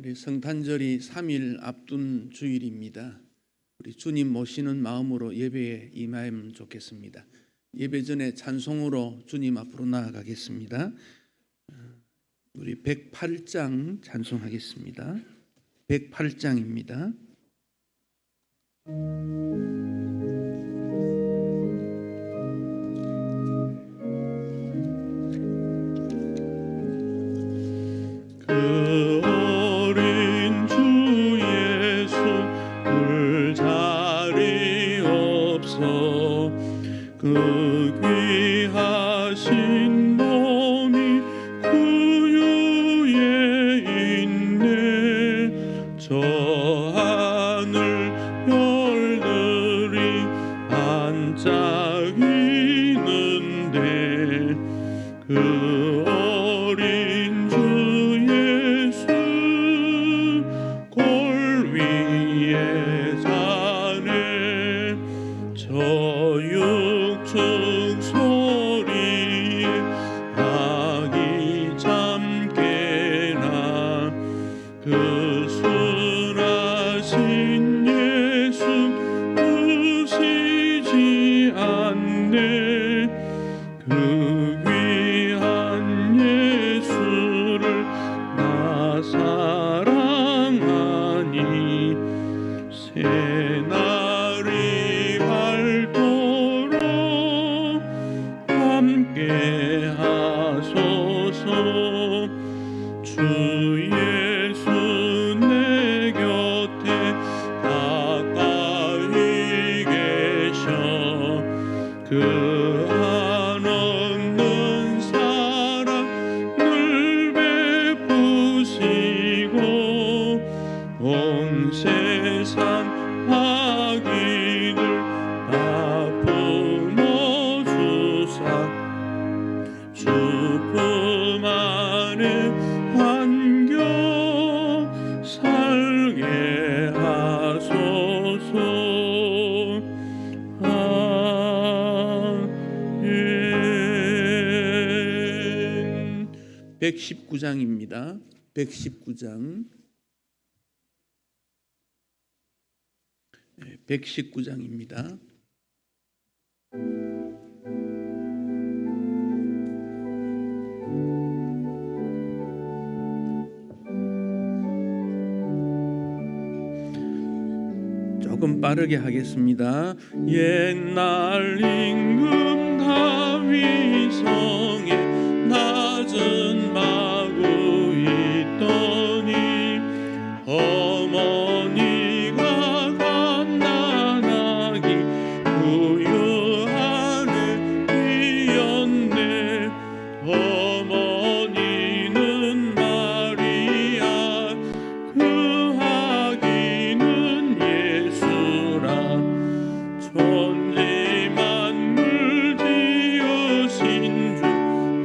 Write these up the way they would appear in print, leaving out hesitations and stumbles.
우리 성탄절이 3일 앞둔 주일입니다. 우리 주님 모시는 마음으로 예배에 임하면 좋겠습니다. 예배 전에 찬송으로 주님 앞으로 나아가겠습니다. 우리 108장 찬송하겠습니다. 108장입니다. 그 어린 주 예수 늘 자리 없어 그 귀하신 몸이 구유에 있네. 저 하늘 별들이 반짝이는데 그 어린 주 예수 골 위에 사네. 저 육축 소리에 악이 잠깨나 그 순하신 예수 으시지 않네. 그 귀한 예수를 나 사랑하니 새날이 밝도록 함께 하소서. 주 예수 내 곁에 가까이 계셔. 그 한없는 사랑 늘 베푸시고 온 세상 악인을 다 품어주사 주 품 안에 안겨 살게 하소서. 아멘. 119장입니다. 119장. 119장입니다. 조금 빠르게 하겠습니다. 옛날 임금 다윗 성에 낮은 마구 있더니 어머니가 갓난아기 구유 안에 있었네. 어머니는 마리아 그 아기는 예수라. 천지 만물 지으신 주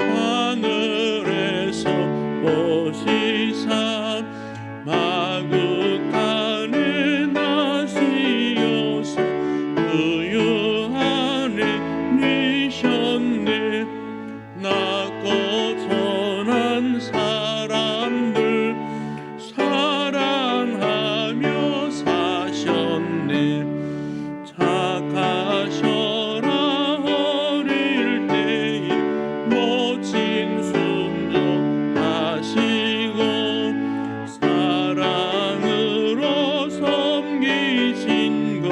하늘에서 오시사 마구간에 나시어서 우유 안에 미셨네. 낮고 선한 사람들 사랑하며 사셨네. 착하셔라 어릴 때에 멋진 순종하시고 사랑으로 섬기신 것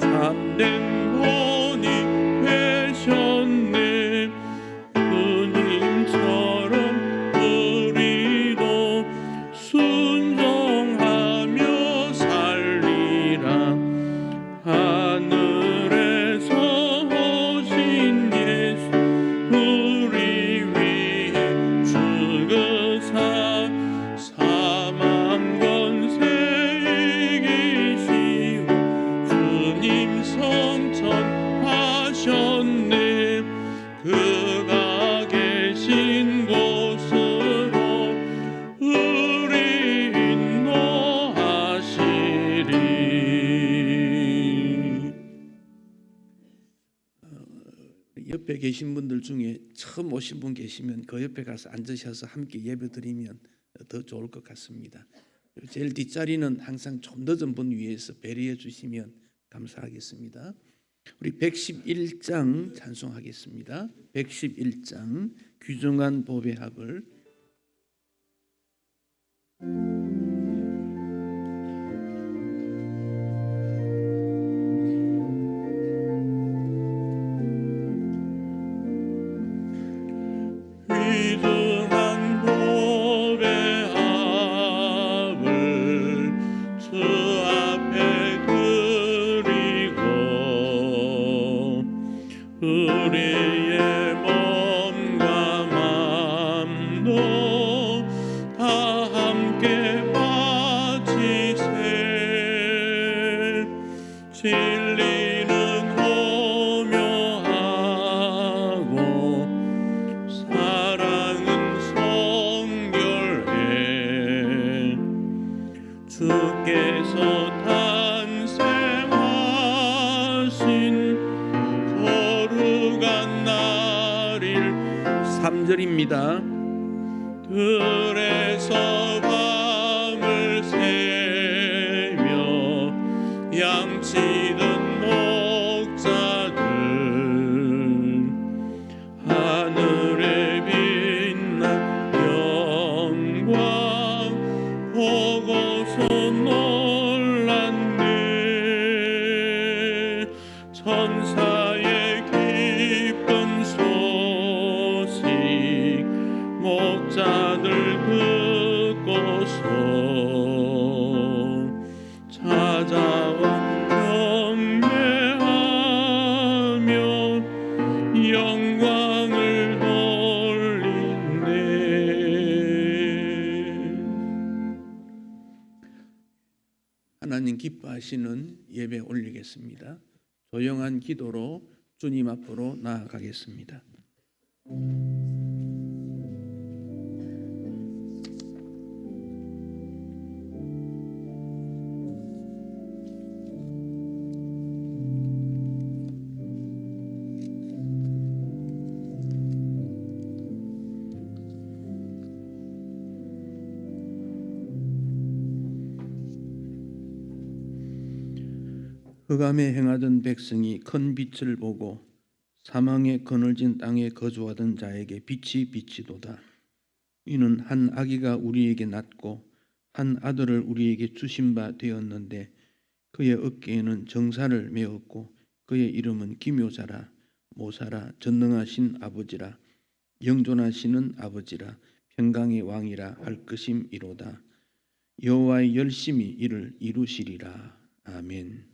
참된 본이 되셨네. 주님처럼 우리도 순종하며 살리라. 하늘에서 오신 예수 우리 위해 죽으사 사망 권세 이기시고 주님 성천하셨네. 그가 계신 곳으로 우리 인도하시리. 옆에 계신 분들 중에 처음 오신 분 계시면 그 옆에 가서 앉으셔서 함께 예배 드리면 더 좋을 것 같습니다. 제일 뒷자리는 항상 좀 늦은 분 위해서 배려해 주시면 감사하겠습니다. 우리 111장 찬송하겠습니다. 111장 귀중한 법의 학을 귀중한 법의 합을 주 앞에 드리고 우리의 몸과 맘도 다 함께 바치세. 진리는 호묘하고 사랑은 성결해. 주께서 탄생하신 거룩한 날일 3절입니다. 들에서 밤을 새며 양치던 목자들 하늘에 빛난 영광 보고서 놀랐네. 천사의 기쁜 소식 목자들 듣고서 찾아와 경배하며 영광을 돌리네. 하나님 기뻐하시는 예배 올리겠습니다. 조용한 기도로 주님 앞으로 나아가겠습니다. 흑암에 행하던 백성이 큰 빛을 보고 사망의 그늘진 땅에 거주하던 자에게 빛이 비치도다. 이는 한 아기가 우리에게 낳고 한 아들을 우리에게 주신 바 되었는데 그의 어깨에는 정사를 메었고 그의 이름은 기묘자라 모사라 전능하신 아버지라 영존하시는 아버지라 평강의 왕이라 할 것임이로다. 여호와의 열심히 이를 이루시리라. 아멘.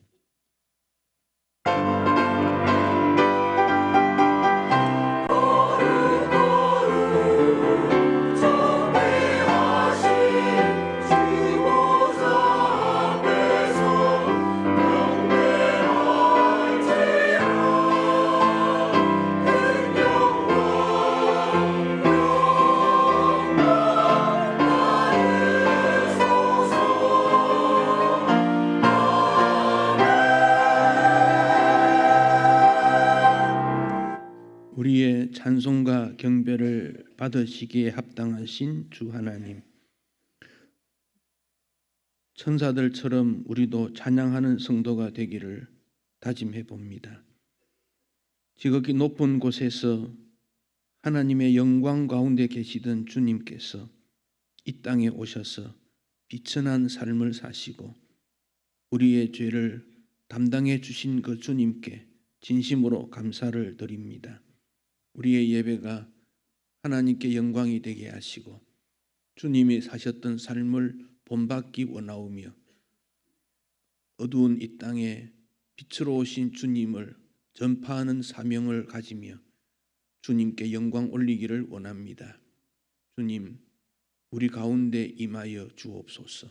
우리의 찬송과 경배를 받으시기에 합당하신 주 하나님, 천사들처럼 우리도 찬양하는 성도가 되기를 다짐해 봅니다. 지극히 높은 곳에서 하나님의 영광 가운데 계시던 주님께서 이 땅에 오셔서 비천한 삶을 사시고 우리의 죄를 담당해 주신 그 주님께 진심으로 감사를 드립니다. 우리의 예배가 하나님께 영광이 되게 하시고 주님이 사셨던 삶을 본받기 원하오며 어두운 이 땅에 빛으로 오신 주님을 전파하는 사명을 가지며 주님께 영광 올리기를 원합니다. 주님, 우리 가운데 임하여 주옵소서.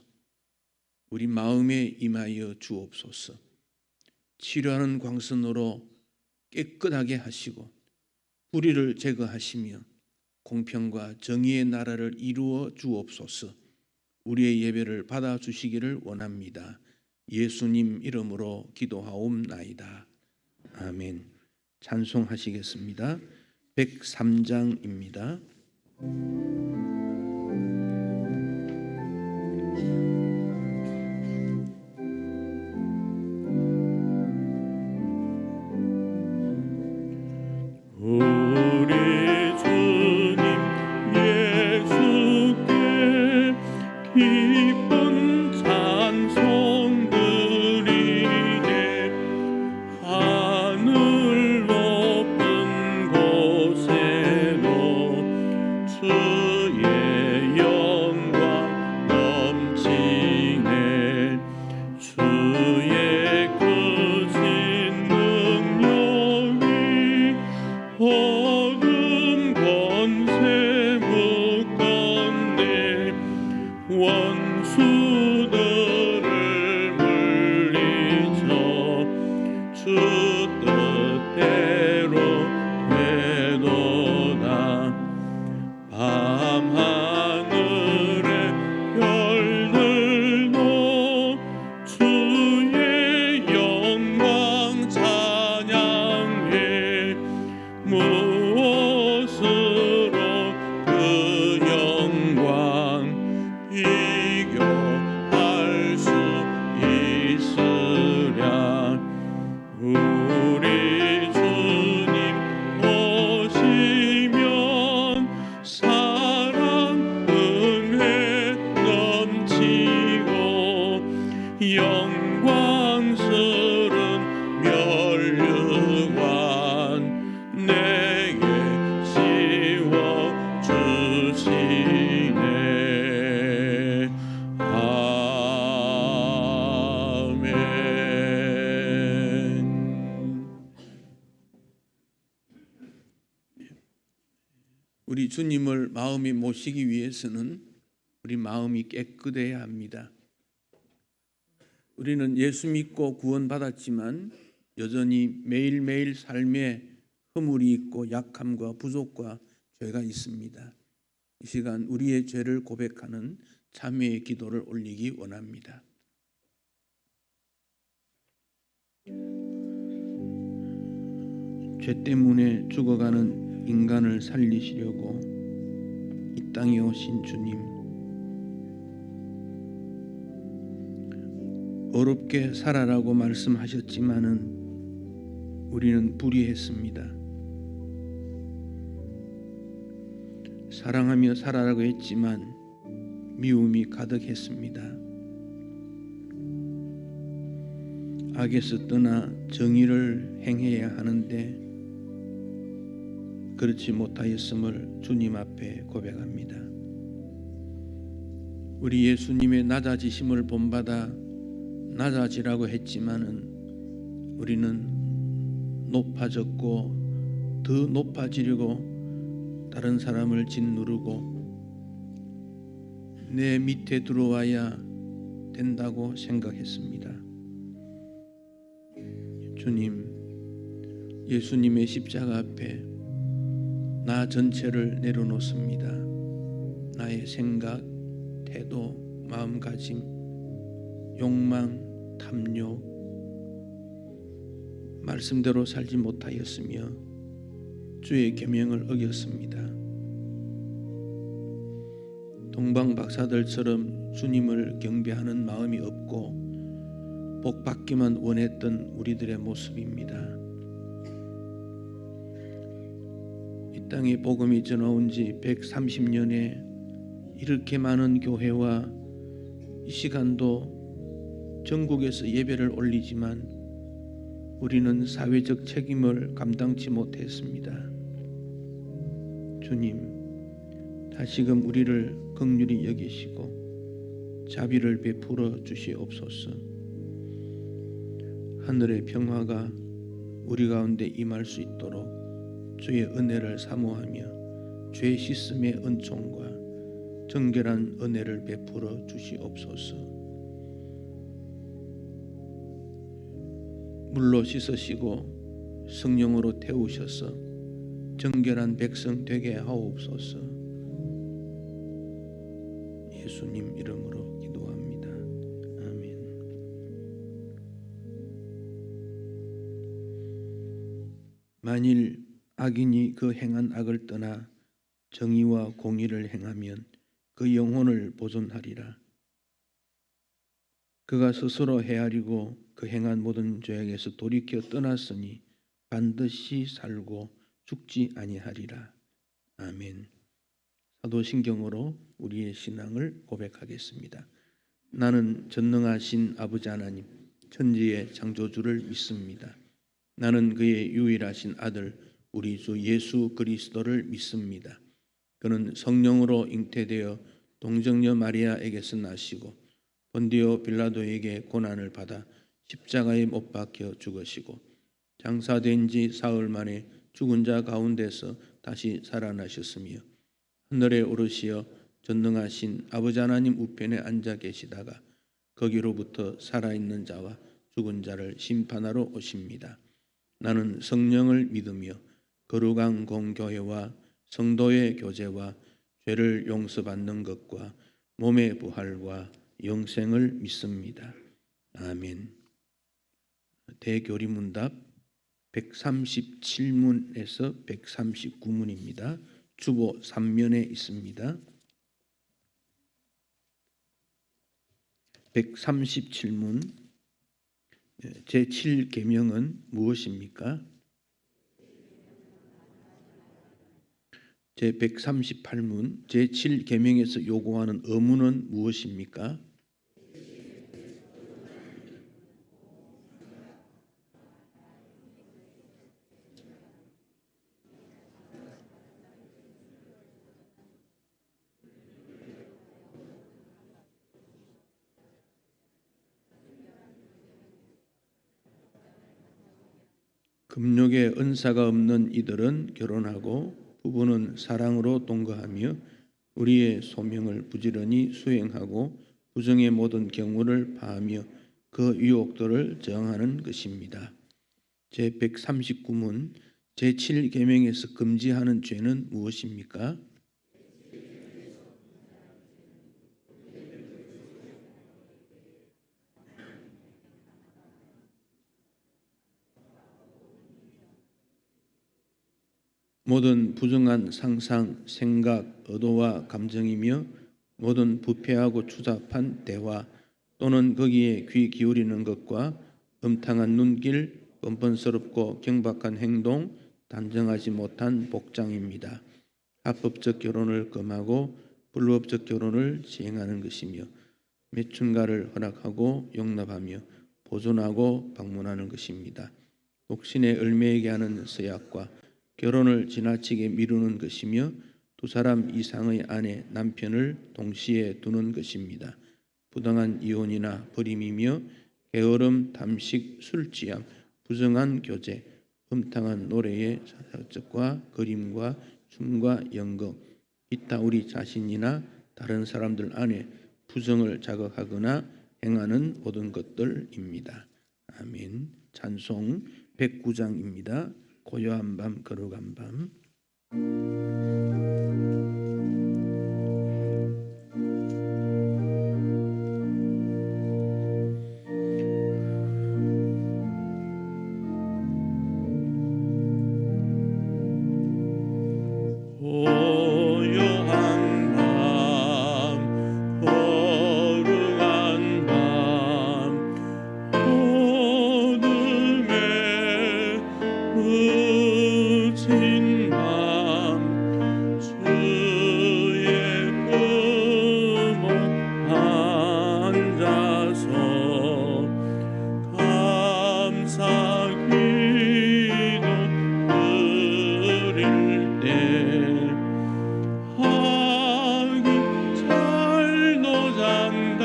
우리 마음에 임하여 주옵소서. 치료하는 광선으로 깨끗하게 하시고 불의를 제거하시며 공평과 정의의 나라를 이루어 주옵소서. 우리의 예배를 받아주시기를 원합니다. 예수님 이름으로 기도하옵나이다. 아멘. 찬송하시겠습니다. 103장입니다. 우리 주님을 마음에 모시기 위해서는 우리 마음이 깨끗해야 합니다. 우리는 예수 믿고 구원받았지만 여전히 매일매일 삶에 허물이 있고 약함과 부족과 죄가 있습니다. 이 시간 우리의 죄를 고백하는 참회의 기도를 올리기 원합니다. 죄 때문에 죽어가는 인간을 살리시려고 이 땅에 오신 주님, 어렵게 살아라고 말씀하셨지만은 우리는 불의했습니다. 사랑하며 살아라고 했지만 미움이 가득했습니다. 악에서 떠나 정의를 행해야 하는데 그렇지 못하였음을 주님 앞에 고백합니다. 우리 예수님의 낮아지심을 본받아 낮아지라고 했지만은 우리는 높아졌고 더 높아지려고 다른 사람을 짓누르고 내 밑에 들어와야 된다고 생각했습니다. 주님, 예수님의 십자가 앞에 나 전체를 내려놓습니다. 나의 생각, 태도, 마음가짐, 욕망, 탐욕, 말씀대로 살지 못하였으며 주의 계명을 어겼습니다. 동방 박사들처럼 주님을 경배하는 마음이 없고 복 받기만 원했던 우리들의 모습입니다. 이 땅에 복음이 전해온 지 130년에 이렇게 많은 교회와 이 시간도 전국에서 예배를 올리지만 우리는 사회적 책임을 감당치 못했습니다. 주님, 다시금 우리를 긍휼히 여기시고 자비를 베풀어 주시옵소서. 하늘의 평화가 우리 가운데 임할 수 있도록 주의 은혜를 사모하며 죄 씻음의 은총과 정결한 은혜를 베풀어 주시옵소서. 물로 씻으시고 성령으로 태우셔서 정결한 백성 되게 하옵소서. 예수님 이름으로 기도합니다. 아멘. 만일 악인이 그 행한 악을 떠나 정의와 공의를 행하면 그 영혼을 보존하리라. 그가 스스로 헤아리고 그 행한 모든 죄악에서 돌이켜 떠났으니 반드시 살고 죽지 아니하리라. 아멘. 사도신경으로 우리의 신앙을 고백하겠습니다. 나는 전능하신 아버지 하나님, 천지의 창조주를 믿습니다. 나는 그의 유일하신 아들 우리 주 예수 그리스도를 믿습니다. 그는 성령으로 잉태되어 동정녀 마리아에게서 나시고 본디오 빌라도에게 고난을 받아 십자가에 못 박혀 죽으시고 장사된 지 사흘 만에 죽은 자 가운데서 다시 살아나셨으며 하늘에 오르시어 전능하신 아버지 하나님 우편에 앉아 계시다가 거기로부터 살아있는 자와 죽은 자를 심판하러 오십니다. 나는 성령을 믿으며 거룩한 공교회와 성도의 교제와 죄를 용서받는 것과 몸의 부활과 영생을 믿습니다. 아멘. 대교리문답 137문에서 139문입니다. 주보 3면에 있습니다. 137문 제7계명은 무엇입니까? 제138문 제7계명에서 요구하는 의무는 무엇입니까? 금욕의 은사가 없는 이들은 결혼하고 부부는 사랑으로 동거하며 우리의 소명을 부지런히 수행하고 부정의 모든 경우를 파하며 그 유혹들을 저항하는 것입니다. 제139문 제7계명에서 금지하는 죄는 무엇입니까? 모든 부정한 상상, 생각, 의도와 감정이며 모든 부패하고 추잡한 대화 또는 거기에 귀 기울이는 것과 음탕한 눈길, 뻔뻔스럽고 경박한 행동, 단정하지 못한 복장입니다. 합법적 결혼을 금하고 불법적 결혼을 시행하는 것이며 매춘가를 허락하고 용납하며 보존하고 방문하는 것입니다. 독신에 얽매이게 하는 서약과 결혼을 지나치게 미루는 것이며 두 사람 이상의 아내, 남편을 동시에 두는 것입니다. 부당한 이혼이나 버림이며 게으름, 탐식, 술취함, 부정한 교제, 음탕한 노래의 사적과 그림과 춤과 연극, 기타 우리 자신이나 다른 사람들 안에 부정을 자극하거나 행하는 모든 것들입니다. 아멘. 찬송 109장입니다. 고요한 밤 거룩한 밤. 고요한 밤 거룩한 밤 어둠에 묻힌 밤 주의 품에 앉아서 감사 기도 드릴 때 아기 잘도 잔다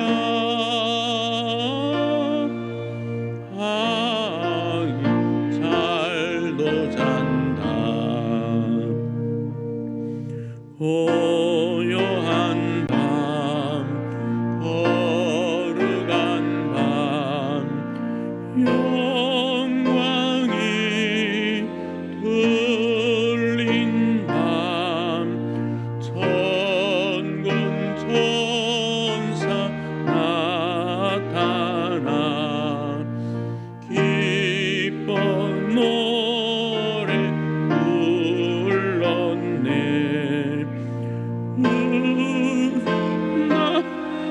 아기 잘도 잔다 고요한 밤 거룩한 밤 영광이 들린 밤 천군 천사 나타나 기뻐 노래 불렀네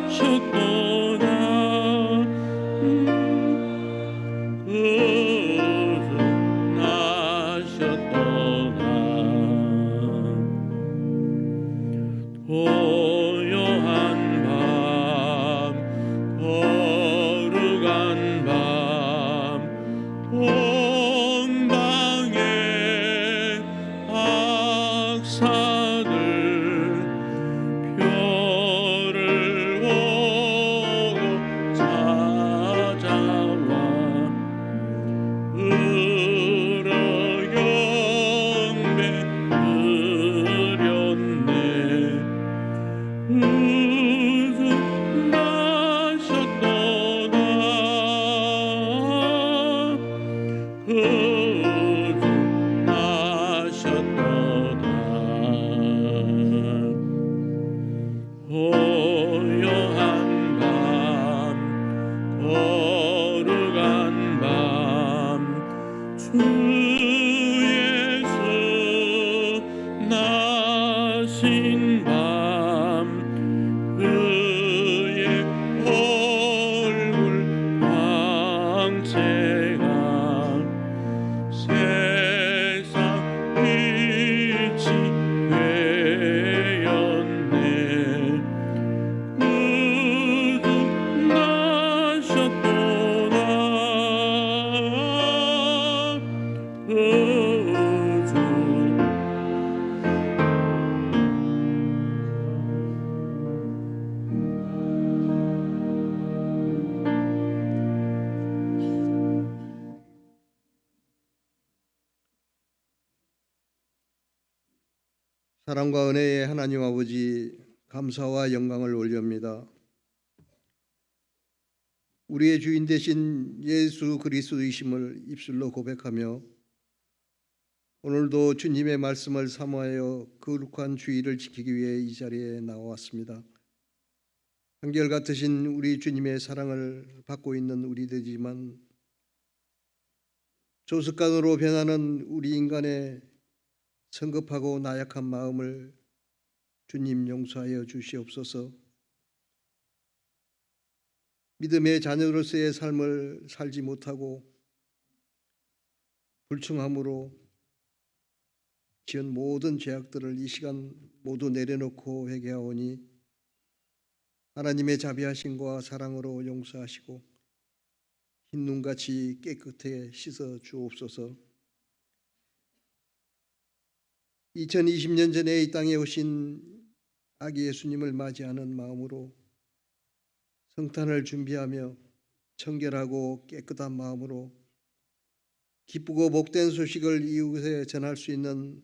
나셨도다 나셨도다 고요한 밤 거룩한 밤 동방의 박사들 별을 보고 찾아와 으러 경배 드렸네 사랑과 은혜의 하나님 아버지, 감사와 영광을 올립니다. 우리의 주인 되신 예수 그리스도이심을 입술로 고백하며 오늘도 주님의 말씀을 사모하여 거룩한 주의를 지키기 위해 이 자리에 나왔습니다. 한결같으신 우리 주님의 사랑을 받고 있는 우리들이지만 조습간으로 변하는 우리 인간의 성급하고 나약한 마음을 주님 용서하여 주시옵소서. 믿음의 자녀로서의 삶을 살지 못하고 불충함으로 지은 모든 죄악들을 이 시간 모두 내려놓고 회개하오니 하나님의 자비하심과 사랑으로 용서하시고 흰눈같이 깨끗하게 씻어 주옵소서. 2020년 전에 이 땅에 오신 아기 예수님을 맞이하는 마음으로 성탄을 준비하며 청결하고 깨끗한 마음으로 기쁘고 복된 소식을 이웃에 전할 수 있는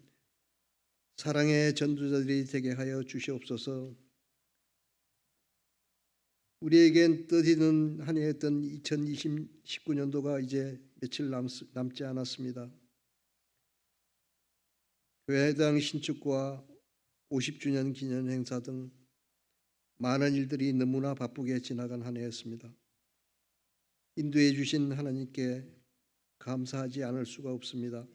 사랑의 전도자들이 되게 하여 주시옵소서. 우리에겐 뜻있는 한 해였던 2019년도가 이제 며칠 남지 않았습니다. 교회당 신축과 50주년 기념 행사 등 많은 일들이 너무나 바쁘게 지나간 한 해였습니다. 인도해 주신 하나님께 감사하지 않을 수가 없습니다.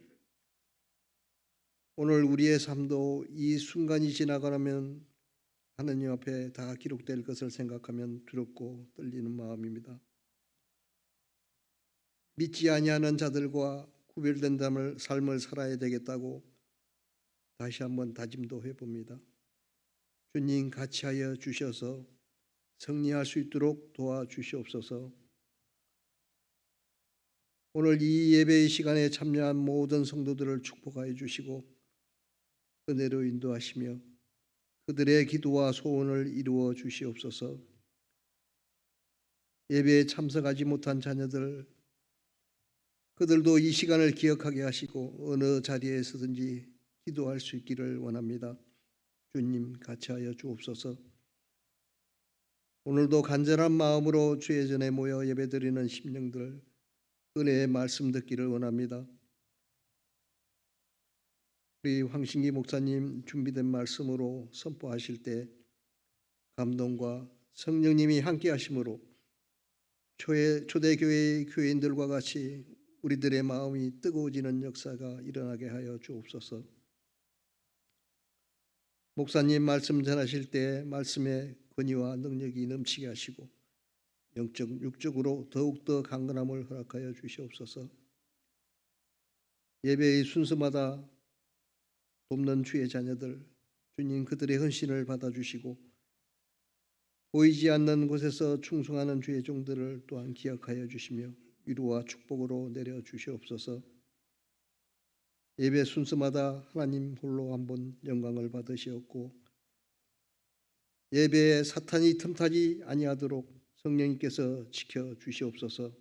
오늘 우리의 삶도 이 순간이 지나가면 하나님 앞에 다 기록될 것을 생각하면 두렵고 떨리는 마음입니다. 믿지 아니하는 자들과 구별된 삶을 살아야 되겠다고 다시 한번 다짐도 해봅니다. 주님 같이 하여 주셔서 승리할 수 있도록 도와주시옵소서. 오늘 이 예배의 시간에 참여한 모든 성도들을 축복하여 주시고 은혜로 인도하시며 그들의 기도와 소원을 이루어 주시옵소서. 예배에 참석하지 못한 자녀들, 그들도 이 시간을 기억하게 하시고 어느 자리에 서든지 기도할 수 있기를 원합니다. 주님 같이 하여 주옵소서. 오늘도 간절한 마음으로 주의 전에 모여 예배드리는 심령들 은혜의 말씀 듣기를 원합니다. 우리 황신기 목사님 준비된 말씀으로 선포하실 때 감동과 성령님이 함께 하심으로 초대교회의 교인들과 같이 우리들의 마음이 뜨거워지는 역사가 일어나게 하여 주옵소서. 목사님 말씀 전하실 때 말씀의 권위와 능력이 넘치게 하시고 영적 육적으로 더욱더 강건함을 허락하여 주시옵소서. 예배의 순서마다 돕는 주의 자녀들, 주님 그들의 헌신을 받아주시고 보이지 않는 곳에서 충성하는 주의 종들을 또한 기억하여 주시며 위로와 축복으로 내려 주시옵소서. 예배 순서마다 하나님 홀로 한번 영광을 받으시옵고 예배에 사탄이 틈타지 아니하도록 성령님께서 지켜 주시옵소서.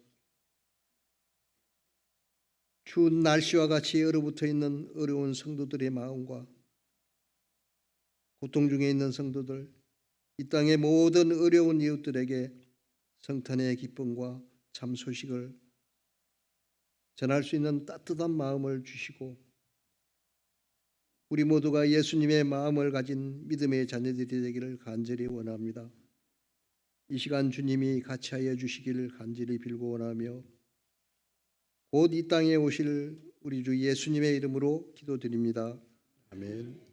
추운 날씨와 같이 얼어붙어 있는 어려운 성도들의 마음과 고통 중에 있는 성도들, 이 땅의 모든 어려운 이웃들에게 성탄의 기쁨과 참 소식을 전할 수 있는 따뜻한 마음을 주시고 우리 모두가 예수님의 마음을 가진 믿음의 자녀들이 되기를 간절히 원합니다. 이 시간 주님이 같이 하여 주시기를 간절히 빌고 원하며 곧 이 땅에 오실 우리 주 예수님의 이름으로 기도드립니다. 아멘.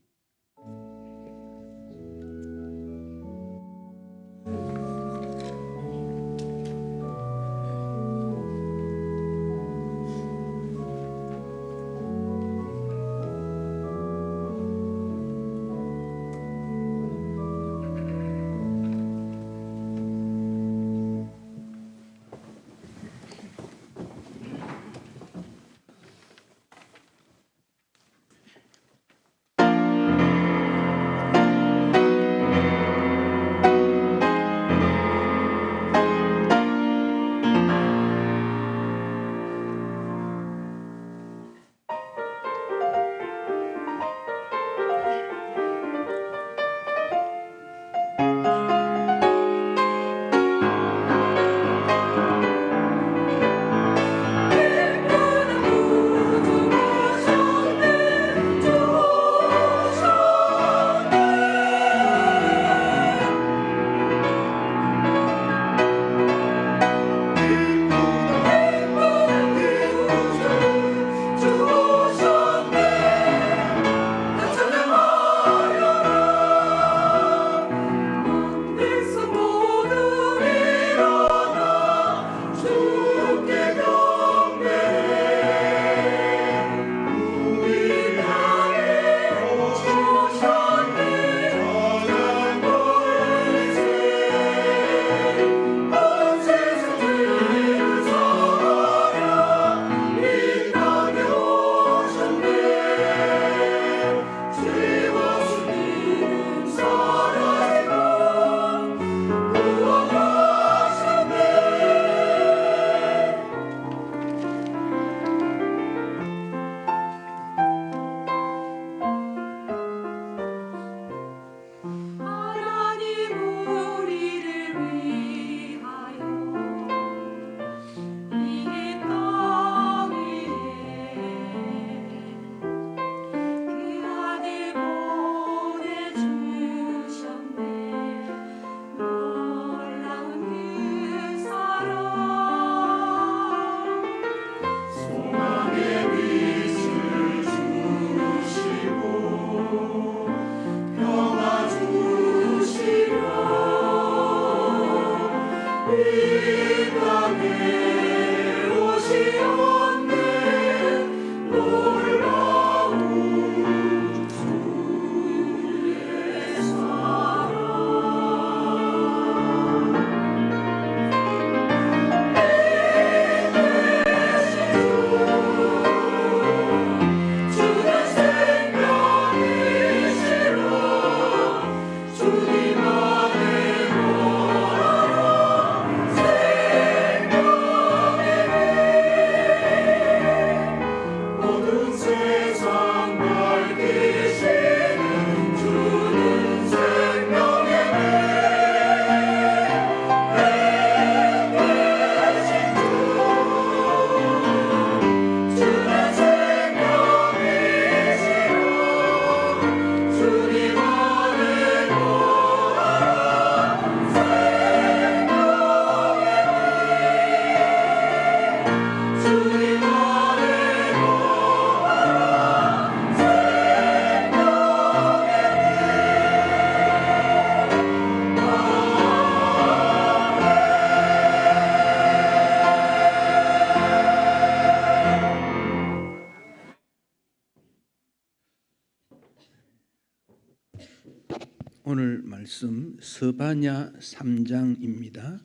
오늘 말씀 스바냐 3장입니다.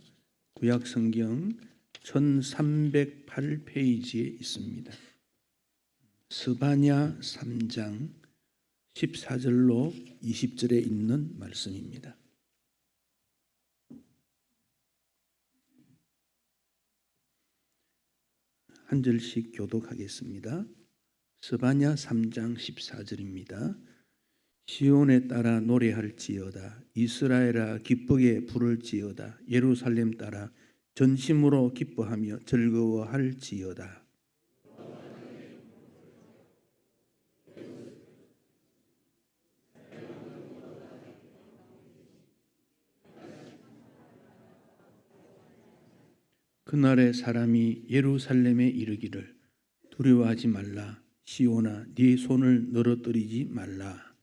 구약 성경 1308페이지에 있습니다. 스바냐 3장 14절로 20절에 있는 말씀입니다. 한 절씩 교독하겠습니다. 스바냐 3장 14절입니다. 시온에 따라 노래할지어다. 이스라엘아 기쁘게 부를지어다. 예루살렘 따라 전심으로 기뻐하며 즐거워할지어다. 그날에 사람이 예루살렘에 이르기를 두려워하지 말라. 시온아 네 손을 늘어뜨리지 말라.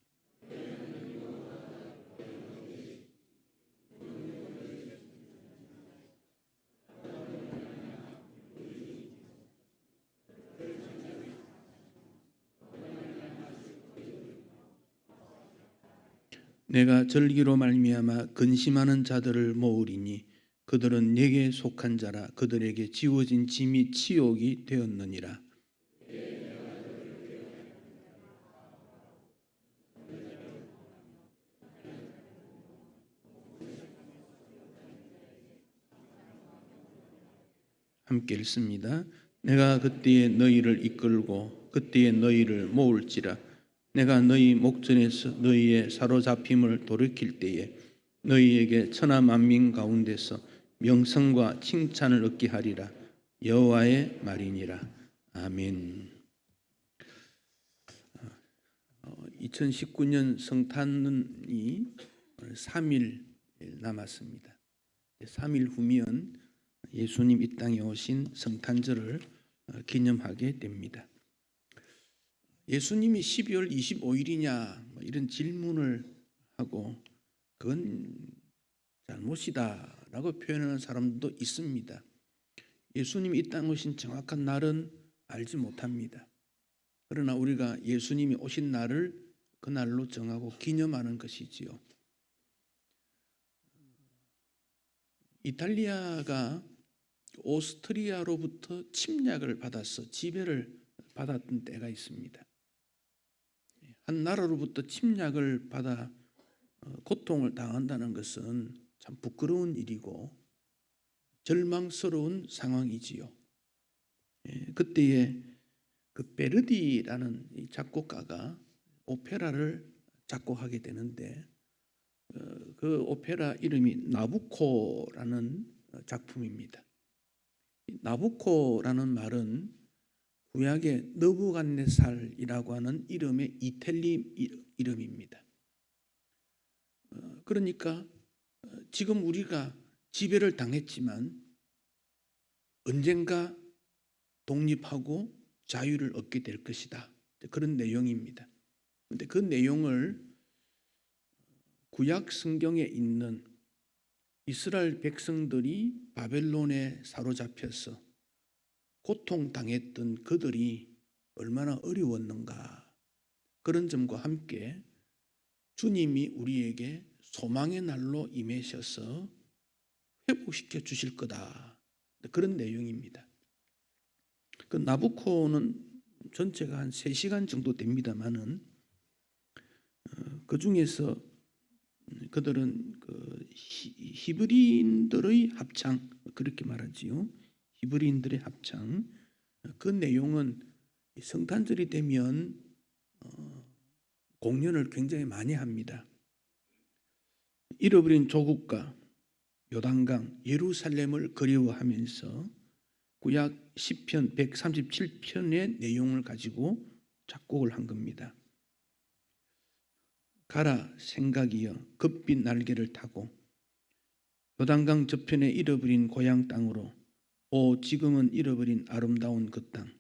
내가 절기로 말미암아 근심하는 자들을 모으리니 그들은 내게 속한 자라. 그들에게 지워진 짐이 치욕이 되었느니라. 함께 읽습니다. 내가 그때에 너희를 이끌고 그때에 너희를 모을지라. 내가 너희 목전에서 너희의 사로잡힘을 돌이킬 때에 너희에게 천하 만민 가운데서 명성과 칭찬을 얻게 하리라. 여호와의 말이니라. 아멘. 2019년 성탄이 3일 남았습니다. 3일 후면 예수님 이 땅에 오신 성탄절을 기념하게 됩니다. 예수님이 12월 25일이냐 이런 질문을 하고 그건 잘못이다라고 표현하는 사람도 있습니다. 예수님이 이 땅에 오신 정확한 날은 알지 못합니다. 그러나 우리가 예수님이 오신 날을 그날로 정하고 기념하는 것이지요. 이탈리아가 오스트리아로부터 침략을 받아서 지배를 받았던 때가 있습니다. 한 나라로부터 침략을 받아 고통을 당한다는 것은 참 부끄러운 일이고 절망스러운 상황이지요. 그때에 그 베르디라는 이 작곡가가 오페라를 작곡하게 되는데 그 오페라 이름이 나부코라는 작품입니다. 나부코라는 말은 구약의 느부갓네살이라고 하는 이름의 이탈리 이름입니다. 그러니까 지금 우리가 지배를 당했지만 언젠가 독립하고 자유를 얻게 될 것이다. 그런 내용입니다. 그런데 그 내용을 구약 성경에 있는 이스라엘 백성들이 바벨론에 사로잡혀서 고통당했던 그들이 얼마나 어려웠는가, 그런 점과 함께 주님이 우리에게 소망의 날로 임하셔서 회복시켜 주실 거다, 그런 내용입니다. 그 나부코는 전체가 한 3시간 정도 됩니다만은 그 중에서 그들은 그 히브리인들의 합창, 그렇게 말하지요. 히브리인들의 합창. 그 내용은 성탄절이 되면 공연을 굉장히 많이 합니다. 잃어버린 조국과 요단강, 예루살렘을 그리워하면서 구약 시편 137편의 내용을 가지고 작곡을 한 겁니다. 가라 생각이여 급빛 날개를 타고 요단강 저편에 잃어버린 고향 땅으로 오 지금은 잃어버린 아름다운 그 땅,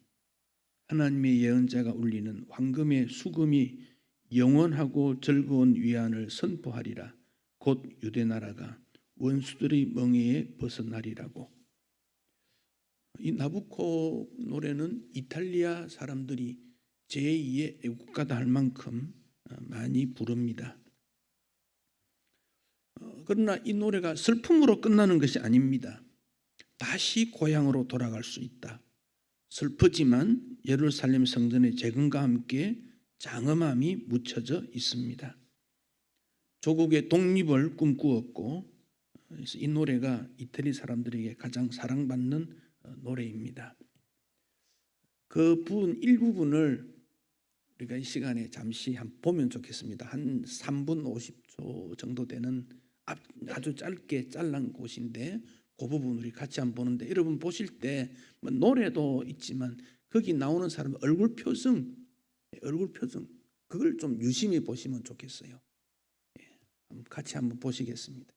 하나님의 예언자가 울리는 황금의 수금이 영원하고 즐거운 위안을 선포하리라. 곧 유대 나라가 원수들의 멍에에 벗어나리라고. 이 나부코 노래는 이탈리아 사람들이 제2의 애국가다 할 만큼 많이 부릅니다. 그러나 이 노래가 슬픔으로 끝나는 것이 아닙니다. 다시 고향으로 돌아갈 수 있다. 슬프지만 예루살렘 성전의 재건과 함께 장엄함이 묻혀져 있습니다. 조국의 독립을 꿈꾸었고, 그래서 이 노래가 이태리 사람들에게 가장 사랑받는 노래입니다. 그 부분 일부분을 우리가 이 시간에 잠시 한번 보면 좋겠습니다. 한 3분 50초 정도 되는 아주 짧게 잘란 곳인데 그 부분 우리 같이 한번 보는데, 여러분 보실 때 뭐 노래도 있지만 거기 나오는 사람 얼굴 표정 그걸 좀 유심히 보시면 좋겠어요. 같이 한번 보시겠습니다.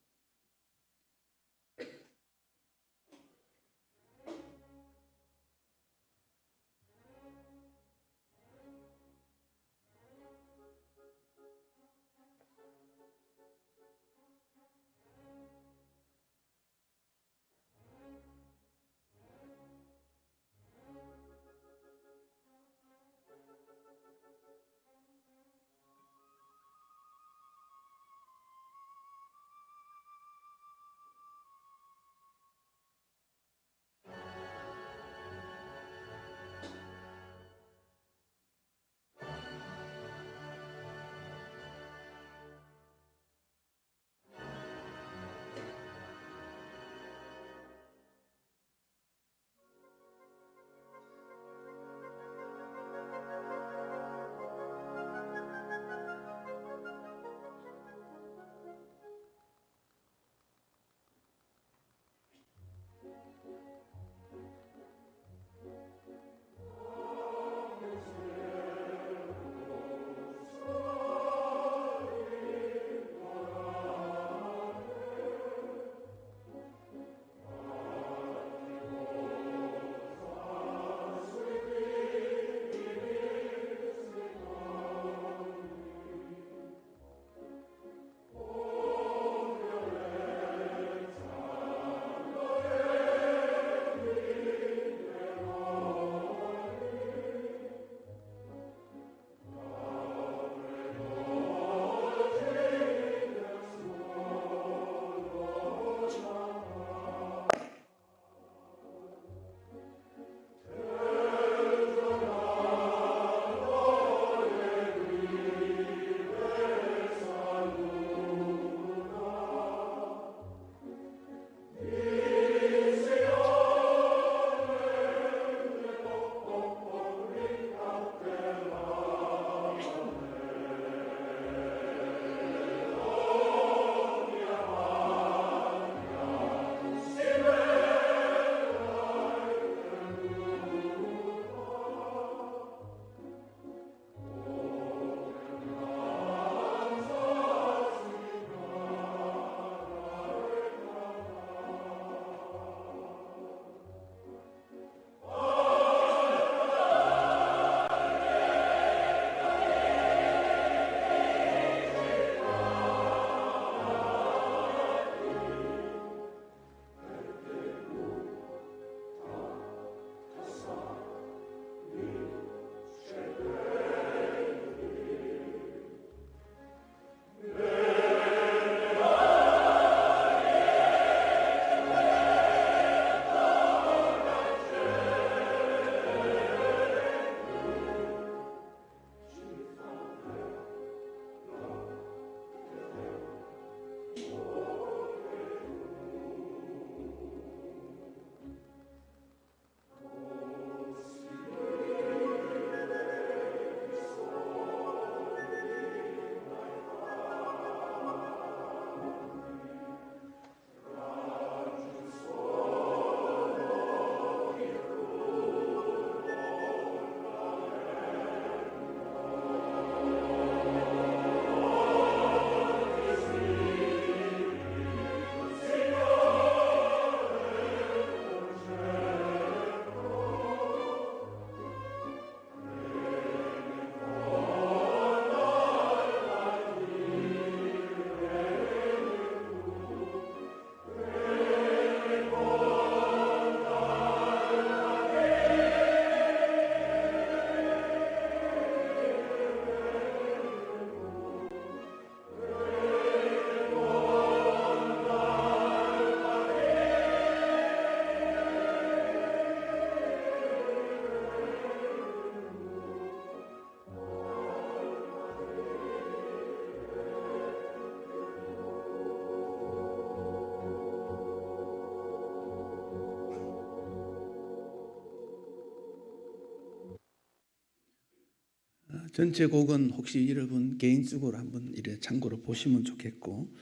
전체 곡은 혹시 여러분 개인적으로 한번 이래 참고로 보시면 좋겠고,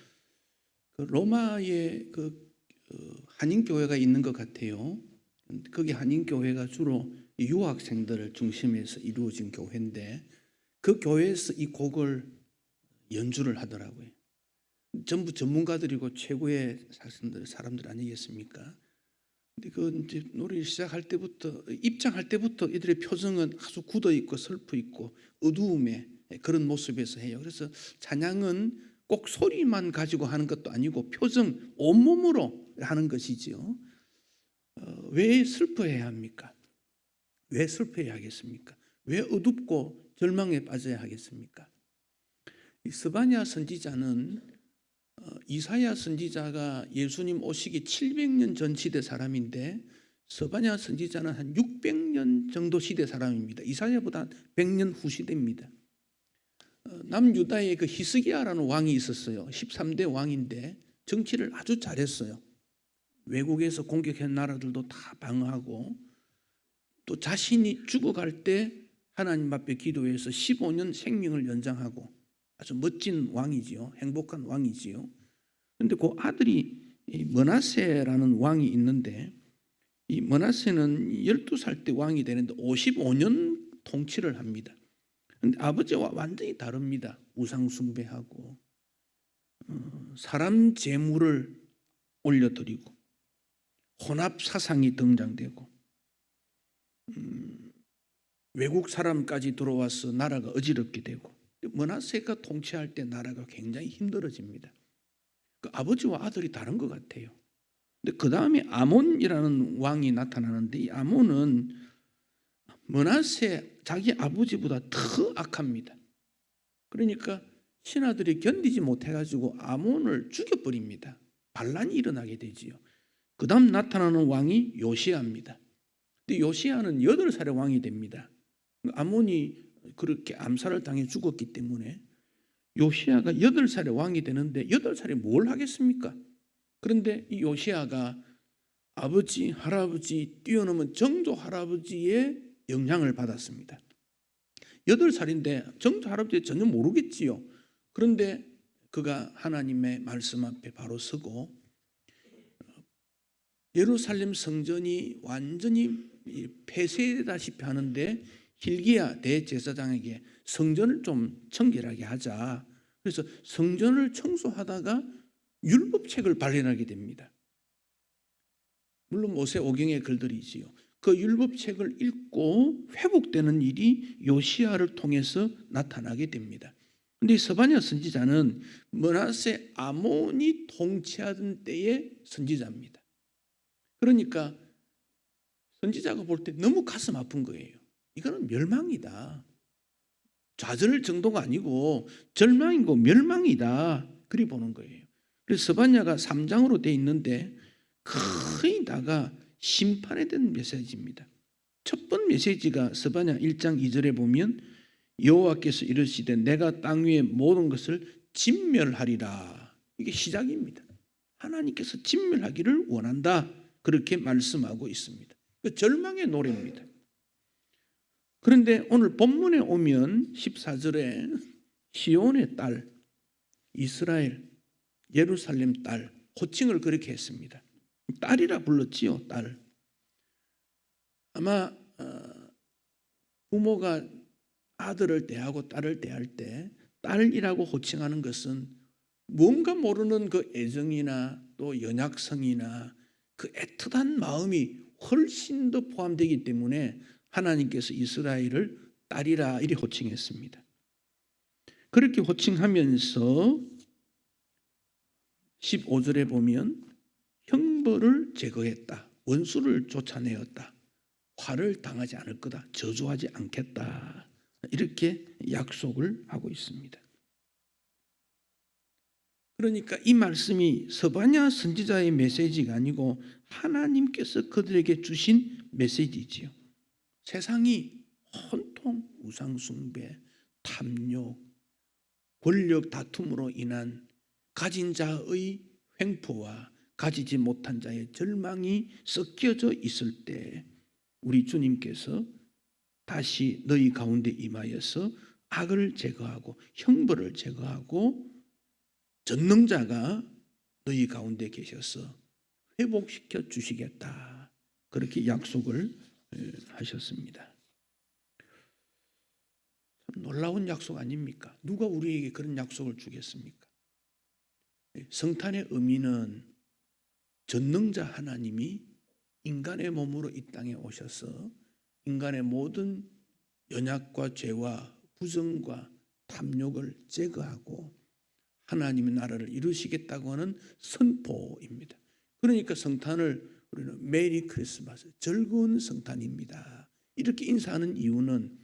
그 로마에 한인 교회가 있는 것 같아요. 거기 한인 교회가 주로 유학생들을 중심해서 이루어진 교회인데, 그 교회에서 이 곡을 연주를 하더라고요. 전부 전문가들이고 최고의 사람들 아니겠습니까? 근데 그 이제 노래를 시작할 때부터, 입장할 때부터 이들의 표정은 아주 굳어 있고 슬퍼 있고 어두움의 그런 모습에서 해요. 그래서 찬양은 꼭 소리만 가지고 하는 것도 아니고 표정, 온몸으로 하는 것이지요. 왜 슬퍼해야 합니까? 왜 슬퍼해야 하겠습니까? 왜 어둡고 절망에 빠져야 하겠습니까? 이 스바냐 선지자는 이사야 선지자가 예수님 오시기 700년 전 시대 사람인데, 스바냐 선지자는 한 600년 정도 시대 사람입니다. 이사야보다 100년 후 시대입니다. 남유다에 그 히스기야라는 왕이 있었어요. 13대 왕인데 정치를 아주 잘했어요. 외국에서 공격한 나라들도 다 방어하고, 또 자신이 죽어갈 때 하나님 앞에 기도해서 15년 생명을 연장하고 아주 멋진 왕이지요. 행복한 왕이지요. 그런데 그 아들이 므낫세라는 왕이 있는데, 이 므낫세는 12살 때 왕이 되는데 55년 통치를 합니다. 그런데 아버지와 완전히 다릅니다. 우상 숭배하고 사람 제물을 올려드리고 혼합 사상이 등장되고, 외국 사람까지 들어와서 나라가 어지럽게 되고, 므낫세가 통치할 때 나라가 굉장히 힘들어집니다. 그 아버지와 아들이 다른 것 같아요. 근데 그 다음에 아몬이라는 왕이 나타나는데, 이 아몬은 므낫세 자기 아버지보다 더 악합니다. 그러니까 신하들이 견디지 못해가지고 아몬을 죽여버립니다. 반란이 일어나게 되지요. 그 다음 나타나는 왕이 요시야입니다. 근데 요시야는 8살의 왕이 됩니다. 아몬이 그렇게 암살을 당해 죽었기 때문에 요시야가 8살의 왕이 되는데, 8살에 뭘 하겠습니까? 그런데 이 요시야가 아버지, 할아버지, 뛰어넘은 정조 할아버지의 영향을 받았습니다. 8살인데 정조 할아버지 전혀 모르겠지요. 그런데 그가 하나님의 말씀 앞에 바로 서고, 예루살렘 성전이 완전히 폐쇄되다시피 하는데 hil기야 대제사장에게 성전을 좀 청결하게 하자. 그래서 성전을 청소하다가 율법책을 발견하게 됩니다. 물론 모세오경의 글들이지요. 그 율법책을 읽고 회복되는 일이 요시야를 통해서 나타나게 됩니다. 그런데 스바냐 선지자는 므낫세 아몬이 통치하던 때의 선지자입니다. 그러니까 선지자가 볼 때 너무 가슴 아픈 거예요. 이거는 멸망이다. 좌절 정도가 아니고 절망이고 멸망이다. 그리 보는 거예요. 그래서 스바냐가 3장으로 되어 있는데 거의 다가 심판에 대한 메시지입니다. 첫 번째 메시지가 스바냐 1장 2절에 보면 여호와께서 이르시되 내가 땅 위의 모든 것을 진멸하리라. 이게 시작입니다. 하나님께서 진멸하기를 원한다. 그렇게 말씀하고 있습니다. 그 절망의 노래입니다. 그런데 오늘 본문에 오면 14절에 시온의 딸, 이스라엘, 예루살렘 딸, 호칭을 그렇게 했습니다. 딸이라 불렀지요. 딸. 아마 부모가 아들을 대하고 딸을 대할 때 딸이라고 호칭하는 것은 뭔가 모르는 그 애정이나 또 연약성이나 그 애틋한 마음이 훨씬 더 포함되기 때문에 하나님께서 이스라엘을 딸이라 이렇게 호칭했습니다. 그렇게 호칭하면서 15절에 보면 형벌을 제거했다. 원수를 쫓아내었다. 화를 당하지 않을 거다. 저주하지 않겠다. 이렇게 약속을 하고 있습니다. 그러니까 이 말씀이 스바냐 선지자의 메시지가 아니고 하나님께서 그들에게 주신 메시지지요. 세상이 온통 우상숭배, 탐욕, 권력 다툼으로 인한 가진 자의 횡포와 가지지 못한 자의 절망이 섞여져 있을 때 우리 주님께서 다시 너희 가운데 임하여서 악을 제거하고 형벌을 제거하고 전능자가 너희 가운데 계셔서 회복시켜 주시겠다. 그렇게 약속을 하셨습니다. 참 놀라운 약속 아닙니까? 누가 우리에게 그런 약속을 주겠습니까? 성탄의 의미는 전능자 하나님이 인간의 몸으로 이 땅에 오셔서 인간의 모든 연약과 죄와 부정과 탐욕을 제거하고 하나님의 나라를 이루시겠다고 하는 선포입니다. 그러니까 성탄을 우리는 메리 크리스마스, 즐거운 성탄입니다. 이렇게 인사하는 이유는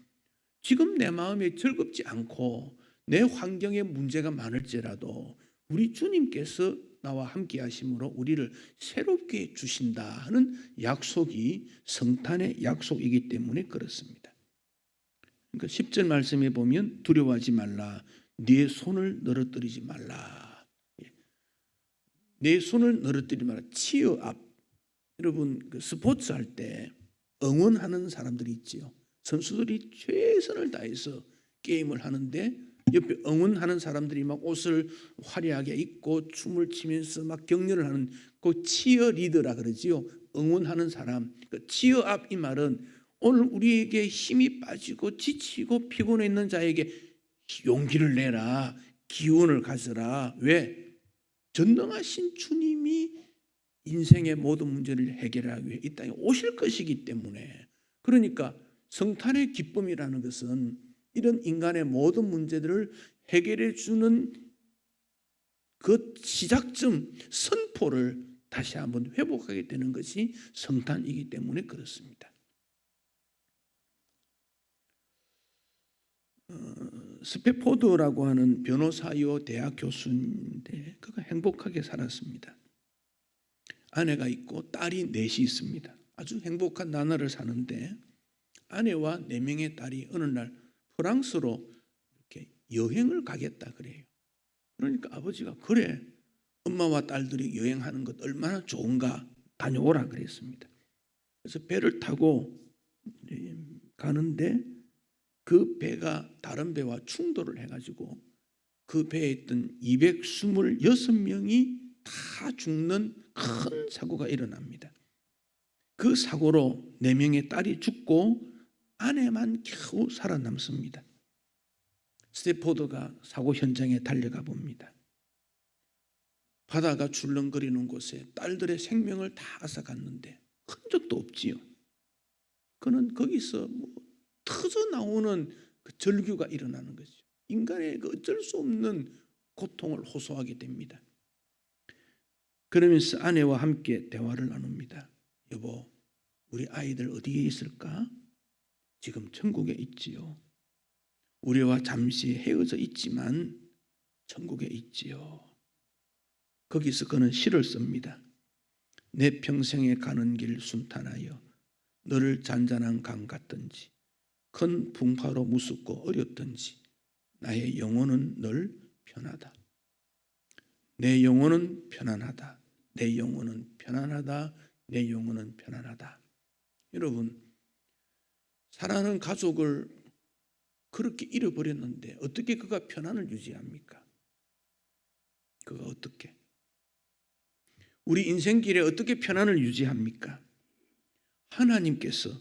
지금 내 마음에 즐겁지 않고 내 환경에 문제가 많을지라도 우리 주님께서 나와 함께 하심으로 우리를 새롭게 주신다 하는 약속이 성탄의 약속이기 때문에 그렇습니다. 그러니까 10절 말씀에 보면 두려워하지 말라. 네 손을 늘어뜨리지 말라. 내 손을 늘어뜨리지 말라. 치어 앞. 여러분 그 스포츠 할 때 응원하는 사람들이 있지요. 선수들이 최선을 다해서 게임을 하는데 옆에 응원하는 사람들이 막 옷을 화려하게 입고 춤을 추면서 막 격려를 하는 그 치어 리더라 그러지요. 응원하는 사람. 그 치어 앞 이 말은 오늘 우리에게 힘이 빠지고 지치고 피곤해 있는 자에게 용기를 내라. 기운을 가져라. 왜? 전능하신 주님이 인생의 모든 문제를 해결하기 위해 이 땅에 오실 것이기 때문에 그러니까 성탄의 기쁨이라는 것은 이런 인간의 모든 문제들을 해결해 주는 그 시작점 선포를 다시 한번 회복하게 되는 것이 성탄이기 때문에 그렇습니다. 스페포드라고 하는 변호사요 대학 교수인데 그가 행복하게 살았습니다. 아내가 있고 딸이 넷이 있습니다. 아주 행복한 나날을 사는데 아내와 4명의 딸이 어느 날 프랑스로 이렇게 여행을 가겠다 그래요. 그러니까 아버지가 그래 엄마와 딸들이 여행하는 것 얼마나 좋은가 다녀오라 그랬습니다. 그래서 배를 타고 가는데 그 배가 다른 배와 충돌을 해가지고 그 배에 있던 226명이 다 죽는 큰 사고가 일어납니다. 그 사고로 4명의 딸이 죽고 아내만 겨우 살아남습니다. 스테포드가 사고 현장에 달려가 봅니다. 바다가 출렁거리는 곳에 딸들의 생명을 다 앗아갔는데 흔적도 없지요. 그는 거기서 터져 나오는 그 절규가 일어나는 거죠. 인간의 그 어쩔 수 없는 고통을 호소하게 됩니다. 그러면서 아내와 함께 대화를 나눕니다. 여보, 우리 아이들 어디에 있을까? 지금 천국에 있지요. 우리와 잠시 헤어져 있지만 천국에 있지요. 거기서 그는 시를 씁니다. 내 평생에 가는 길 순탄하여 너를 잔잔한 강 같든지 큰 풍파로 무섭고 어렵든지 나의 영혼은 늘 편하다. 내 영혼은 편안하다. 내 영혼은 편안하다. 내 영혼은 편안하다. 여러분, 사랑하는 가족을 그렇게 잃어버렸는데 어떻게 그가 편안을 유지합니까? 그가 어떻게? 우리 인생길에 어떻게 편안을 유지합니까? 하나님께서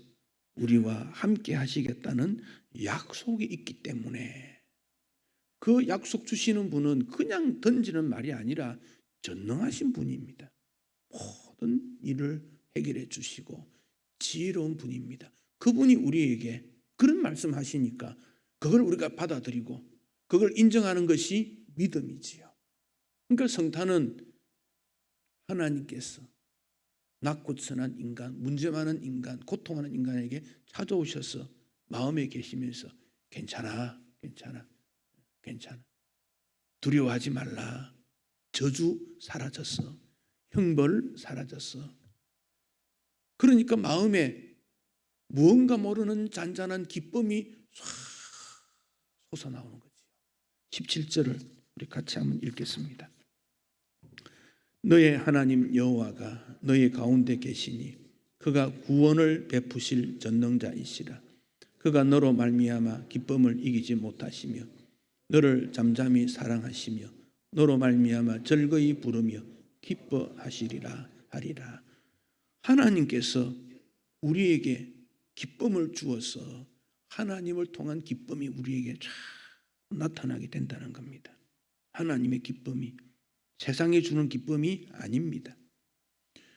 우리와 함께 하시겠다는 약속이 있기 때문에 그 약속 주시는 분은 그냥 던지는 말이 아니라 전능하신 분입니다. 모든 일을 해결해 주시고 지혜로운 분입니다. 그분이 우리에게 그런 말씀하시니까 그걸 우리가 받아들이고 그걸 인정하는 것이 믿음이지요. 그러니까 성탄은 하나님께서 낙고천한 인간, 문제 많은 인간, 고통하는 인간에게 찾아오셔서 마음에 계시면서 괜찮아, 괜찮아, 괜찮아. 두려워하지 말라. 저주 사라졌어. 형벌 사라졌어. 그러니까 마음에 무언가 모르는 잔잔한 기쁨이 솟아나오는 거죠. 17절을 우리 같이 한번 읽겠습니다. 너의 하나님 여호와가 너의 가운데 계시니 그가 구원을 베푸실 전능자이시라. 그가 너로 말미암아 기쁨을 이기지 못하시며 너를 잠잠히 사랑하시며 너로 말미암아 즐거이 부르며 기뻐하시리라 하리라. 하나님께서 우리에게 기쁨을 주어서 하나님을 통한 기쁨이 우리에게 쫙 나타나게 된다는 겁니다. 하나님의 기쁨이 세상에 주는 기쁨이 아닙니다.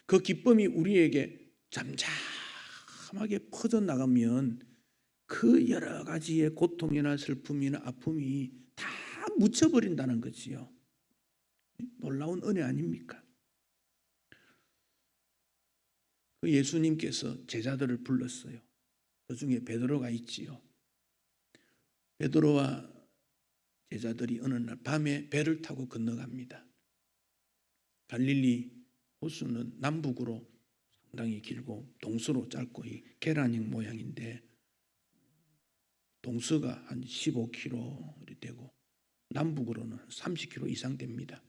그 기쁨이 우리에게 잠잠하게 퍼져나가면 그 여러 가지의 고통이나 슬픔이나 아픔이 다 묻혀버린다는 거지요. 놀라운 은혜 아닙니까? 그 예수님께서 제자들을 불렀어요. 그 중에 베드로가 있지요. 베드로와 제자들이 어느 날 밤에 배를 타고 건너갑니다. 갈릴리 호수는 남북으로 상당히 길고 동서로 짧고 이 계란형 모양인데 동서가 한 15km 되고 남북으로는 30km 이상 됩니다.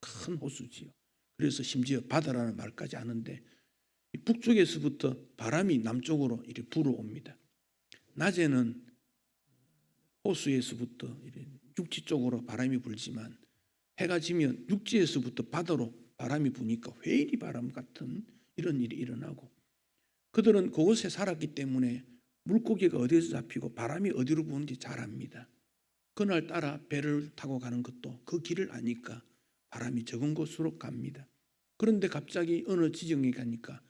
큰 호수지요. 그래서 심지어 바다라는 말까지 하는데 북쪽에서부터 바람이 남쪽으로 이렇게 불어옵니다. 낮에는 호수에서부터 육지 쪽으로 바람이 불지만 해가 지면 육지에서부터 바다로 바람이 부니까 회일이 바람 같은 이런 일이 일어나고 그들은 그곳에 살았기 때문에 물고기가 어디에서 잡히고 바람이 어디로 부는지 잘 압니다. 그날따라 배를 타고 가는 것도 그 길을 아니까 바람이 적은 곳으로 갑니다. 그런데 갑자기 어느 지점에 가니까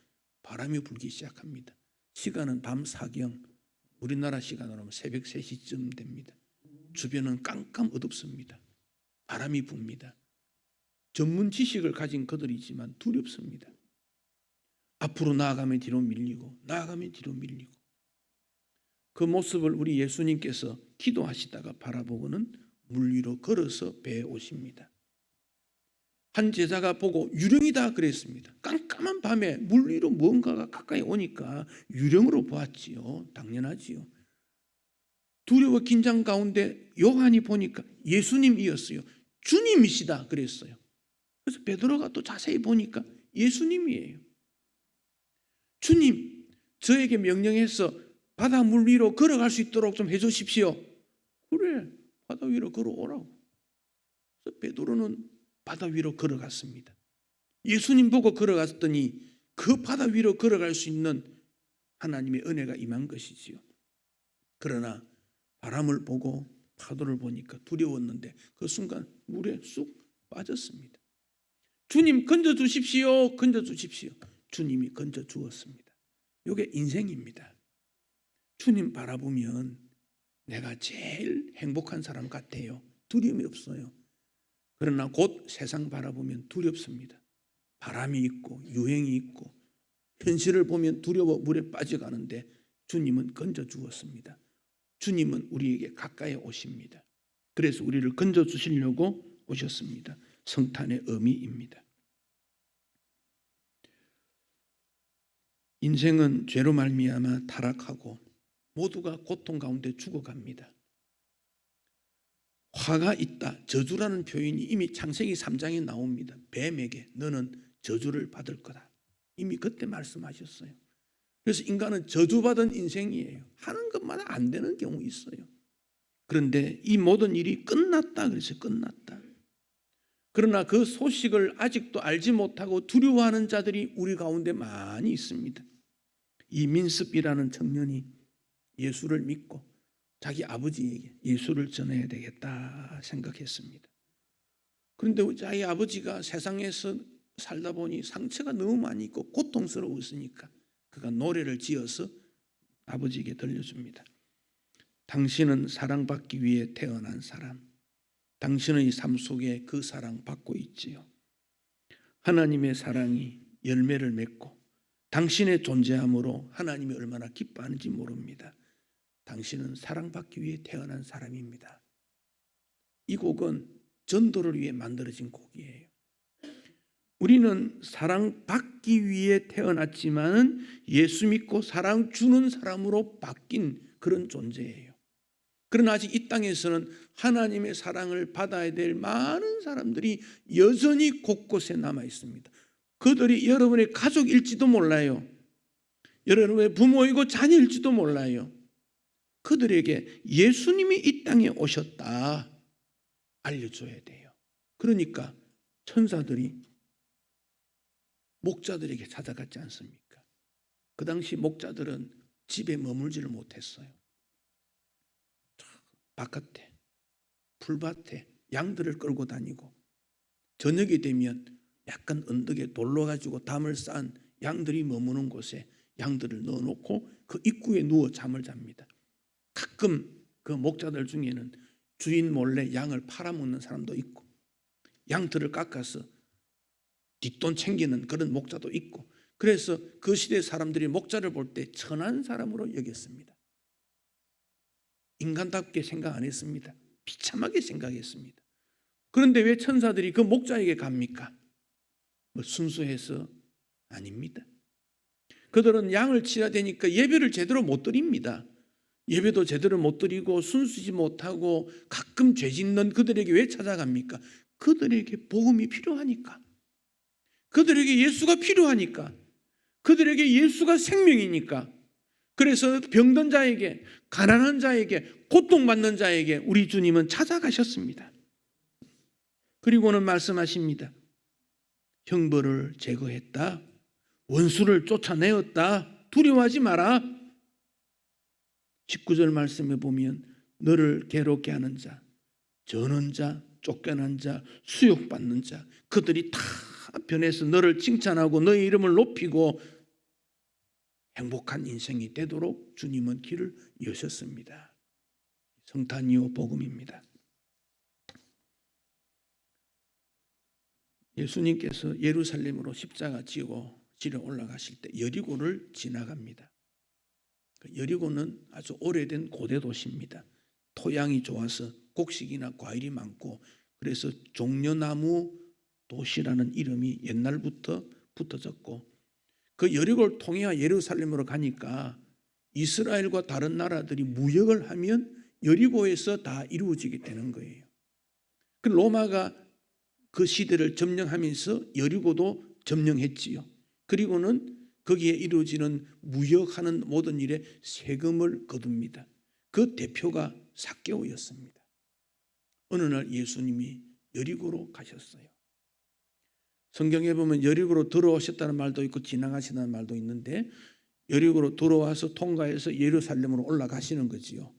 바람이 불기 시작합니다. 시간은 밤 사경, 우리나라 시간으로 하면 새벽 3시쯤 됩니다. 주변은 깜깜 어둡습니다. 바람이 붑니다. 전문 지식을 가진 그들이지만 두렵습니다. 앞으로 나아가면 뒤로 밀리고 나아가면 뒤로 밀리고 그 모습을 우리 예수님께서 기도하시다가 바라보고는 물 위로 걸어서 배에 오십니다. 한 제자가 보고 유령이다 그랬습니다. 깜깜한 밤에 물 위로 뭔가가 가까이 오니까 유령으로 보았지요. 당연하지요. 두려워 긴장 가운데 요한이 보니까 예수님이었어요. 주님이시다 그랬어요. 그래서 베드로가 또 자세히 보니까 예수님이에요. 주님, 저에게 명령해서 바다 물 위로 걸어갈 수 있도록 좀 해주십시오. 그래, 바다 위로 걸어오라고. 그래서 베드로는 바다 위로 걸어갔습니다. 예수님 보고 걸어갔더니 그 바다 위로 걸어갈 수 있는 하나님의 은혜가 임한 것이지요. 그러나 바람을 보고 파도를 보니까 두려웠는데 그 순간 물에 쑥 빠졌습니다. 주님 건져주십시오. 건져주십시오. 주님이 건져주었습니다. 이게 인생입니다. 주님 바라보면 내가 제일 행복한 사람 같아요. 두려움이 없어요. 그러나 곧 세상 바라보면 두렵습니다. 바람이 있고 유행이 있고 현실을 보면 두려워 물에 빠져가는데 주님은 건져주었습니다. 주님은 우리에게 가까이 오십니다. 그래서 우리를 건져주시려고 오셨습니다. 성탄의 의미입니다. 인생은 죄로 말미암아 타락하고 모두가 고통 가운데 죽어갑니다. 화가 있다. 저주라는 표현이 이미 창세기 3장에 나옵니다. 뱀에게 너는 저주를 받을 거다. 이미 그때 말씀하셨어요. 그래서 인간은 저주받은 인생이에요. 하는 것마다 안 되는 경우 있어요. 그런데 이 모든 일이 끝났다. 그래서 끝났다. 그러나 그 소식을 아직도 알지 못하고 두려워하는 자들이 우리 가운데 많이 있습니다. 이 민습이라는 청년이 예수를 믿고 자기 아버지에게 예수를 전해야 되겠다 생각했습니다. 그런데 자기 아버지가 세상에서 살다 보니 상처가 너무 많이 있고 고통스러웠으니까 그가 노래를 지어서 아버지에게 들려줍니다. 당신은 사랑받기 위해 태어난 사람. 당신의 삶 속에 그 사랑 받고 있지요. 하나님의 사랑이 열매를 맺고 당신의 존재함으로 하나님이 얼마나 기뻐하는지 모릅니다. 당신은 사랑받기 위해 태어난 사람입니다. 이 곡은 전도를 위해 만들어진 곡이에요. 우리는 사랑받기 위해 태어났지만 예수 믿고 사랑 주는 사람으로 바뀐 그런 존재예요. 그러나 아직 이 땅에서는 하나님의 사랑을 받아야 될 많은 사람들이 여전히 곳곳에 남아 있습니다. 그들이 여러분의 가족일지도 몰라요. 여러분의 부모이고 자녀일지도 몰라요. 그들에게 예수님이 이 땅에 오셨다 알려줘야 돼요. 그러니까 천사들이 목자들에게 찾아갔지 않습니까? 그 당시 목자들은 집에 머물지를 못했어요. 바깥에 풀밭에 양들을 끌고 다니고 저녁이 되면 약간 언덕에 돌로 가지고 담을 쌓은 양들이 머무는 곳에 양들을 넣어놓고 그 입구에 누워 잠을 잡니다. 가끔 그 목자들 중에는 주인 몰래 양을 팔아먹는 사람도 있고 양털을 깎아서 뒷돈 챙기는 그런 목자도 있고, 그래서 그 시대 사람들이 목자를 볼 때 천한 사람으로 여겼습니다. 인간답게 생각 안 했습니다. 비참하게 생각했습니다. 그런데 왜 천사들이 그 목자에게 갑니까? 뭐 순수해서? 아닙니다. 그들은 양을 치러야 되니까 예배를 제대로 못 드립니다. 예배도 제대로 못 드리고 순수지 못하고 가끔 죄 짓는 그들에게 왜 찾아갑니까? 그들에게 복음이 필요하니까. 그들에게 예수가 필요하니까. 그들에게 예수가 생명이니까. 그래서 병든 자에게, 가난한 자에게, 고통받는 자에게 우리 주님은 찾아가셨습니다. 그리고는 말씀하십니다. 형벌을 제거했다. 원수를 쫓아내었다. 두려워하지 마라. 19절 말씀에 보면 너를 괴롭게 하는 자, 저는 자, 쫓겨난 자, 수욕받는 자, 그들이 다 변해서 너를 칭찬하고 너의 이름을 높이고 행복한 인생이 되도록 주님은 길을 여셨습니다. 성탄이요 복음입니다. 예수님께서 예루살렘으로 십자가 지러 올라가실 때 여리고를 지나갑니다. 여리고는 아주 오래된 고대 도시입니다. 토양이 좋아서 곡식이나 과일이 많고 그래서 종려나무 도시라는 이름이 옛날부터 붙어졌고, 그 여리고를 통해 예루살렘으로 가니까 이스라엘과 다른 나라들이 무역을 하면 여리고에서 다 이루어지게 되는 거예요. 그 로마가 그 시대를 점령하면서 여리고도 점령했지요. 그리고는 거기에 이루어지는 무역하는 모든 일에 세금을 거둡니다. 그 대표가 삭개오였습니다. 어느 날 예수님이 여리고로 가셨어요. 성경에 보면 여리고로 들어오셨다는 말도 있고 지나가시다는 말도 있는데, 여리고로 들어와서 통과해서 예루살렘으로 올라가시는 거지요.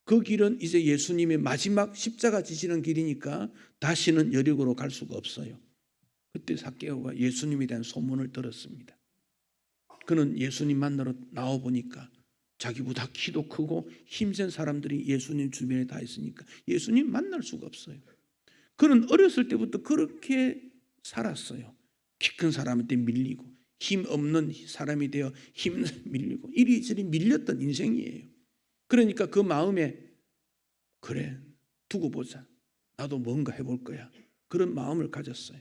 그 길은 이제 예수님의 마지막 십자가 지시는 길이니까 다시는 여리고로 갈 수가 없어요. 그때 삭개오가 예수님에 대한 소문을 들었습니다. 그는 예수님 만나러 나와보니까 자기보다 키도 크고 힘센 사람들이 예수님 주변에 다 있으니까 예수님 만날 수가 없어요. 그는 어렸을 때부터 그렇게 살았어요. 키 큰 사람한테 밀리고 힘 없는 사람이 되어 힘 밀리고 이리저리 밀렸던 인생이에요. 그러니까 그 마음에 그래 두고 보자, 나도 뭔가 해볼 거야, 그런 마음을 가졌어요.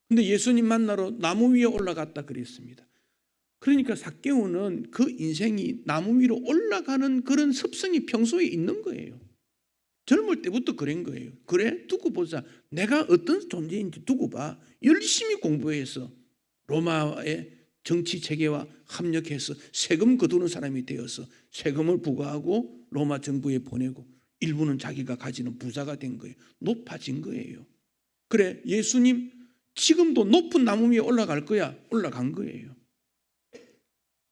근데 예수님 만나러 나무 위에 올라갔다 그랬습니다. 그러니까 삭개오는 그 인생이 나무 위로 올라가는 그런 습성이 평소에 있는 거예요. 젊을 때부터 그런 거예요. 그래 두고 보자, 내가 어떤 존재인지 두고 봐. 열심히 공부해서 로마의 정치 체계와 합력해서 세금 거두는 사람이 되어서 세금을 부과하고 로마 정부에 보내고 일부는 자기가 가지는 부자가 된 거예요. 높아진 거예요. 그래 예수님 지금도 높은 나무 위에 올라갈 거야. 올라간 거예요.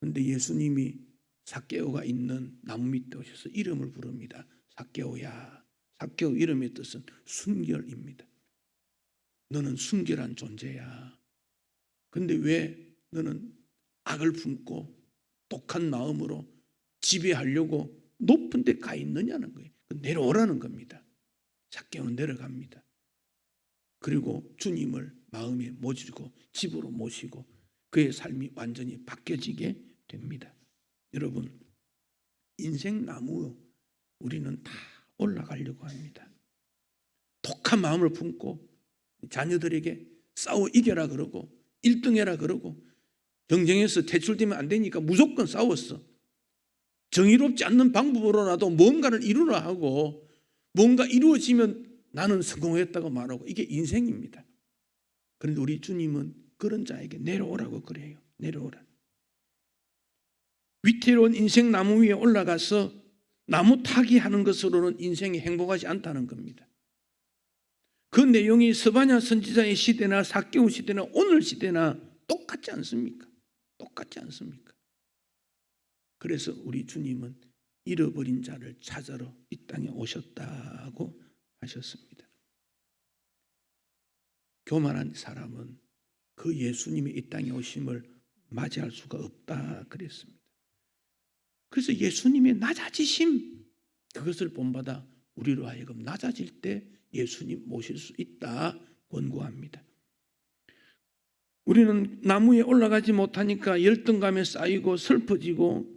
그런데 예수님이 삭개오가 있는 나무 밑에 오셔서 이름을 부릅니다. 삭개오야. 삭개오 이름의 뜻은 순결입니다. 너는 순결한 존재야. 근데 왜 너는 악을 품고 독한 마음으로 지배하려고 높은 데 가 있느냐는 거예요. 내려오라는 겁니다. 삭개오는 내려갑니다. 그리고 주님을 마음에 모시고 집으로 모시고 그의 삶이 완전히 바뀌어지게 됩니다. 여러분, 인생 나무 우리는 다 올라가려고 합니다. 독한 마음을 품고 자녀들에게 싸워 이겨라 그러고 1등해라 그러고 경쟁에서 퇴출되면 안 되니까 무조건 싸웠어. 정의롭지 않는 방법으로라도 뭔가를 이루라 하고 뭔가 이루어지면 나는 성공했다고 말하고, 이게 인생입니다. 그런데 우리 주님은 그런 자에게 내려오라고 그래요. 내려오라. 위태로운 인생 나무 위에 올라가서 나무 타기 하는 것으로는 인생이 행복하지 않다는 겁니다. 그 내용이 스바냐 선지자의 시대나 삭개오 시대나 오늘 시대나 똑같지 않습니까? 똑같지 않습니까? 그래서 우리 주님은 잃어버린 자를 찾으러 이 땅에 오셨다고 하셨습니다. 교만한 사람은 그 예수님이 이 땅에 오심을 맞이할 수가 없다 그랬습니다. 그래서 예수님의 낮아지심, 그것을 본받아 우리로 하여금 낮아질 때 예수님 모실 수 있다 권고합니다. 우리는 나무에 올라가지 못하니까 열등감에 쌓이고 슬퍼지고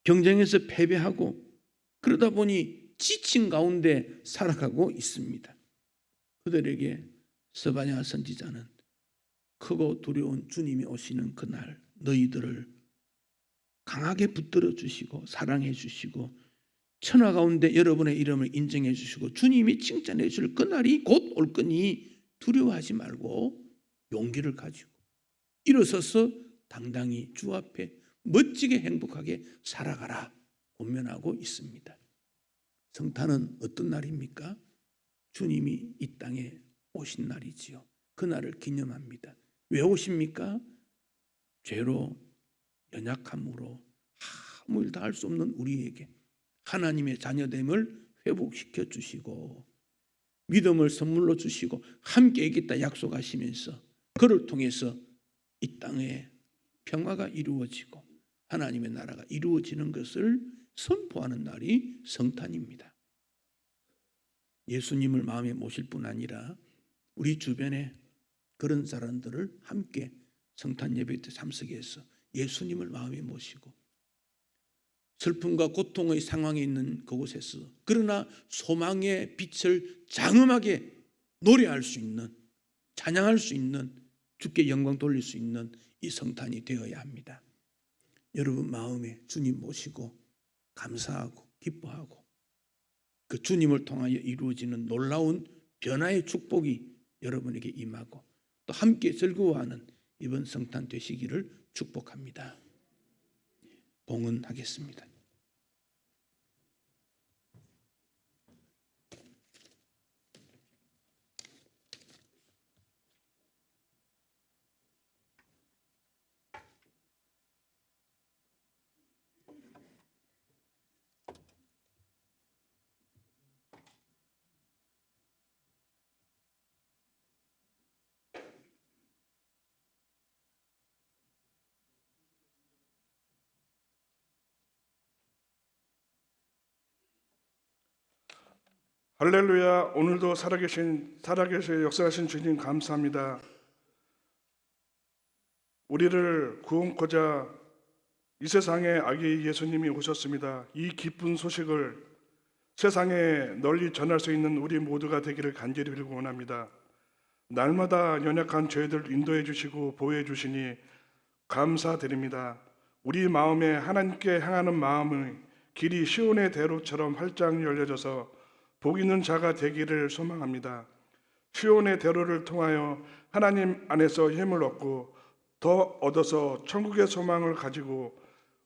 경쟁에서 패배하고 그러다 보니 지친 가운데 살아가고 있습니다. 그들에게 스바냐 선지자는 크고 두려운 주님이 오시는 그날 너희들을 강하게 붙들어 주시고 사랑해 주시고 천하 가운데 여러분의 이름을 인정해 주시고 주님이 칭찬해 줄 그날이 곧 올 거니 두려워하지 말고 용기를 가지고 일어서서 당당히 주 앞에 멋지게 행복하게 살아가라 권면하고 있습니다. 성탄은 어떤 날입니까? 주님이 이 땅에 오신 날이지요. 그날을 기념합니다. 왜 오십니까? 죄로 연약함으로 아무 일도 할 수 없는 우리에게 하나님의 자녀됨을 회복시켜 주시고 믿음을 선물로 주시고 함께 있겠다 약속하시면서 그를 통해서 이 땅에 평화가 이루어지고 하나님의 나라가 이루어지는 것을 선포하는 날이 성탄입니다. 예수님을 마음에 모실 뿐 아니라 우리 주변에 그런 사람들을 함께 성탄 예배 때 참석해서 예수님을 마음에 모시고 슬픔과 고통의 상황에 있는 그곳에서 그러나 소망의 빛을 장엄하게 노래할 수 있는, 찬양할 수 있는, 주께 영광 돌릴 수 있는 이 성탄이 되어야 합니다. 여러분 마음에 주님 모시고 감사하고 기뻐하고 그 주님을 통하여 이루어지는 놀라운 변화의 축복이 여러분에게 임하고 또 함께 즐거워하는 이번 성탄 되시기를 축복합니다. 봉헌하겠습니다. 할렐루야. 오늘도 살아계신 역사하신 주님 감사합니다. 우리를 구원코자 이 세상에 아기 예수님이 오셨습니다. 이 기쁜 소식을 세상에 널리 전할 수 있는 우리 모두가 되기를 간절히 빌고 원합니다. 날마다 연약한 저희들 인도해 주시고 보호해 주시니 감사드립니다. 우리 마음에 하나님께 향하는 마음의 길이 시온의 대로처럼 활짝 열려져서 복 있는 자가 되기를 소망합니다. 시온의 대로를 통하여 하나님 안에서 힘을 얻고 더 얻어서 천국의 소망을 가지고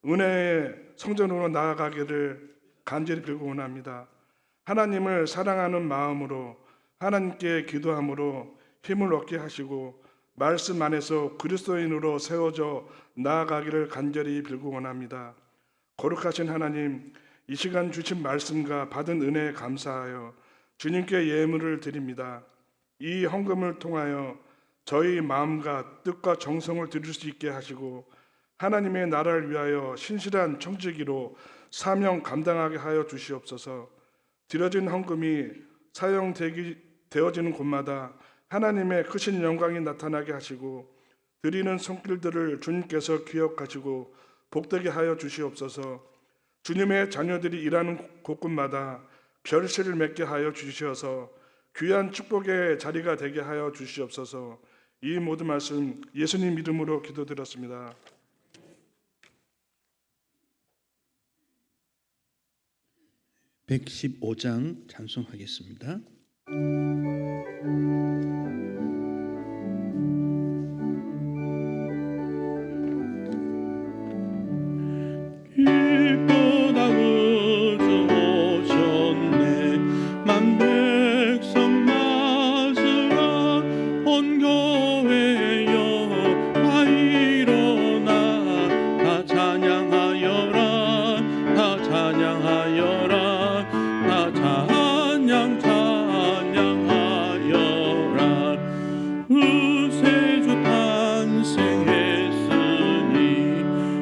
은혜의 성전으로 나아가기를 간절히 빌고 원합니다. 하나님을 사랑하는 마음으로 하나님께 기도함으로 힘을 얻게 하시고 말씀 안에서 그리스도인으로 세워져 나아가기를 간절히 빌고 원합니다. 거룩하신 하나님, 이 시간 주신 말씀과 받은 은혜에 감사하여 주님께 예물을 드립니다. 이 헌금을 통하여 저희 마음과 뜻과 정성을 드릴 수 있게 하시고 하나님의 나라를 위하여 신실한 청지기로 사명 감당하게 하여 주시옵소서. 드려진 헌금이 사용되어지는 곳마다 하나님의 크신 영광이 나타나게 하시고 드리는 손길들을 주님께서 기억하시고 복되게 하여 주시옵소서. 주님의 자녀들이 일하는 곳곳마다 결실을 맺게 하여 주시어서 귀한 축복의 자리가 되게 하여 주시옵소서. 이 모든 말씀 예수님 이름으로 기도드렸습니다. 115장 찬송하겠습니다. 교회여 다 일어나 다 찬양하여라 다 찬양하여라 다 찬양하여라 구세주 탄생했으니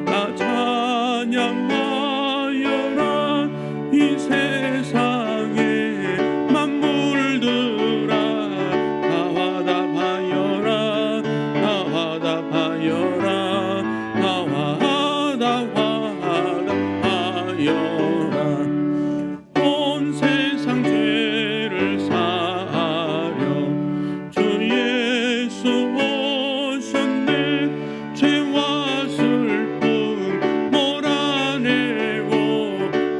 다 찬양하여라 이 세상에 만물들아 다 화답하여라 다 화답하여라 다 화답하여라 온 세상 죄를 사하려 주 예수 오셨네 죄와 슬픔 몰아내고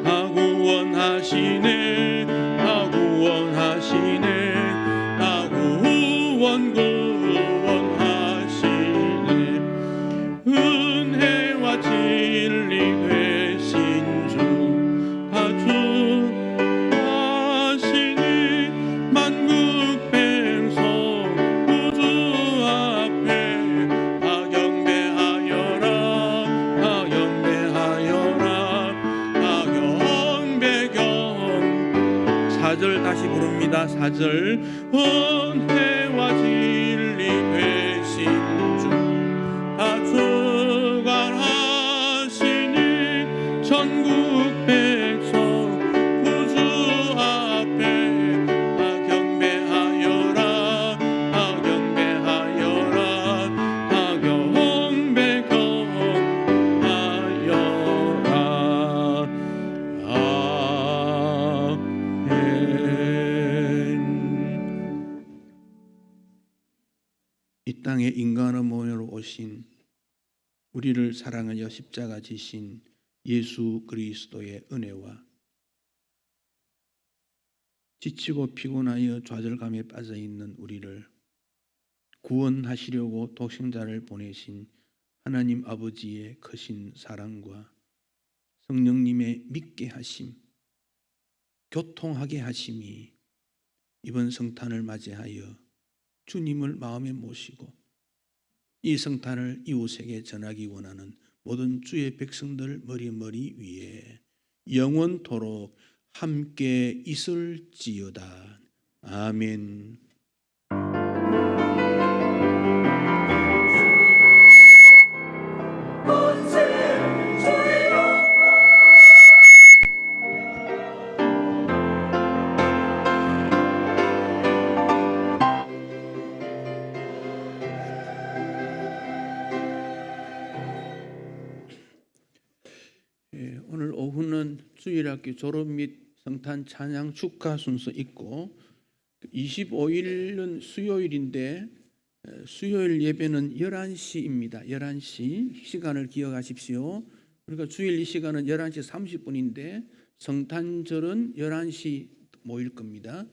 다 구원하시네 다 구원하시네 다 구원하시네 은혜와 진리 되신 주 다 주하시니 만국 백성 구주 앞에 다 경배하여라 다 경배하여라 다 경배경 4절 다시 부릅니다. 4절 은혜와 진리 되신 주 다 주관하시니 전국 백성 구주 앞에 다 경배하여라 다 경배하여라 다 경배하여라 아멘. 이 땅에 인간의 모형으로 오신 우리를 사랑하여 십자가 지신 예수 그리스도의 은혜와 지치고 피곤하여 좌절감에 빠져 있는 우리를 구원하시려고 독생자를 보내신 하나님 아버지의 크신 사랑과 성령님의 믿게 하심, 교통하게 하심이 이번 성탄을 맞이하여 주님을 마음에 모시고 이 성탄을 이웃에게 전하기 원하는 모든 주의 백성들 머리 위에 영원토록 함께 있을지어다. 아멘. 오늘 오후는 주일학교 졸업 및 성탄 찬양 축하 순서 있고 25일은 수요일인데 수요일 예배는 11시입니다. 11시 시간을 기억하십시오. 그러니까 주일 이 시간은 11시 30분인데 성탄절은 11시 모일 겁니다.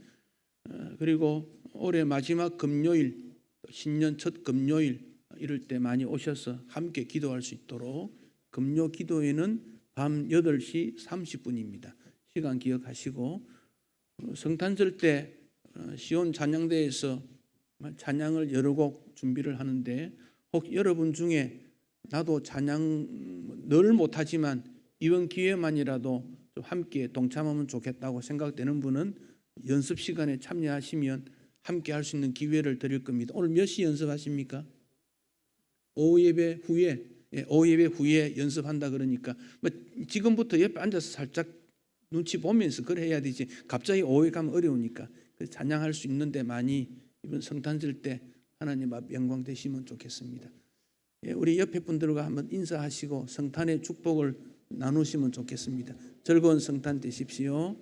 그리고 올해 마지막 금요일, 신년 첫 금요일 이럴 때 많이 오셔서 함께 기도할 수 있도록 금요 기도회는 밤 8시 30분입니다. 시간 기억하시고 성탄절 때 시온 찬양대에서 찬양을 여러 곡 준비를 하는데 혹 여러분 중에 나도 찬양 늘 못하지만 이번 기회만이라도 좀 함께 동참하면 좋겠다고 생각되는 분은 연습 시간에 참여하시면 함께 할 수 있는 기회를 드릴 겁니다. 오늘 몇 시 연습하십니까? 오후 예배 후에 오후 예배 후에 연습한다 그러니까 지금부터 옆에 앉아서 살짝 눈치 보면서 그래 해야 되지. 갑자기 오후에 가면 어려우니까 찬양할 수 있는데 많이 이번 성탄절 때 하나님 앞 영광 되시면 좋겠습니다. 우리 옆에 분들과 한번 인사하시고 성탄의 축복을 나누시면 좋겠습니다. 즐거운 성탄 되십시오.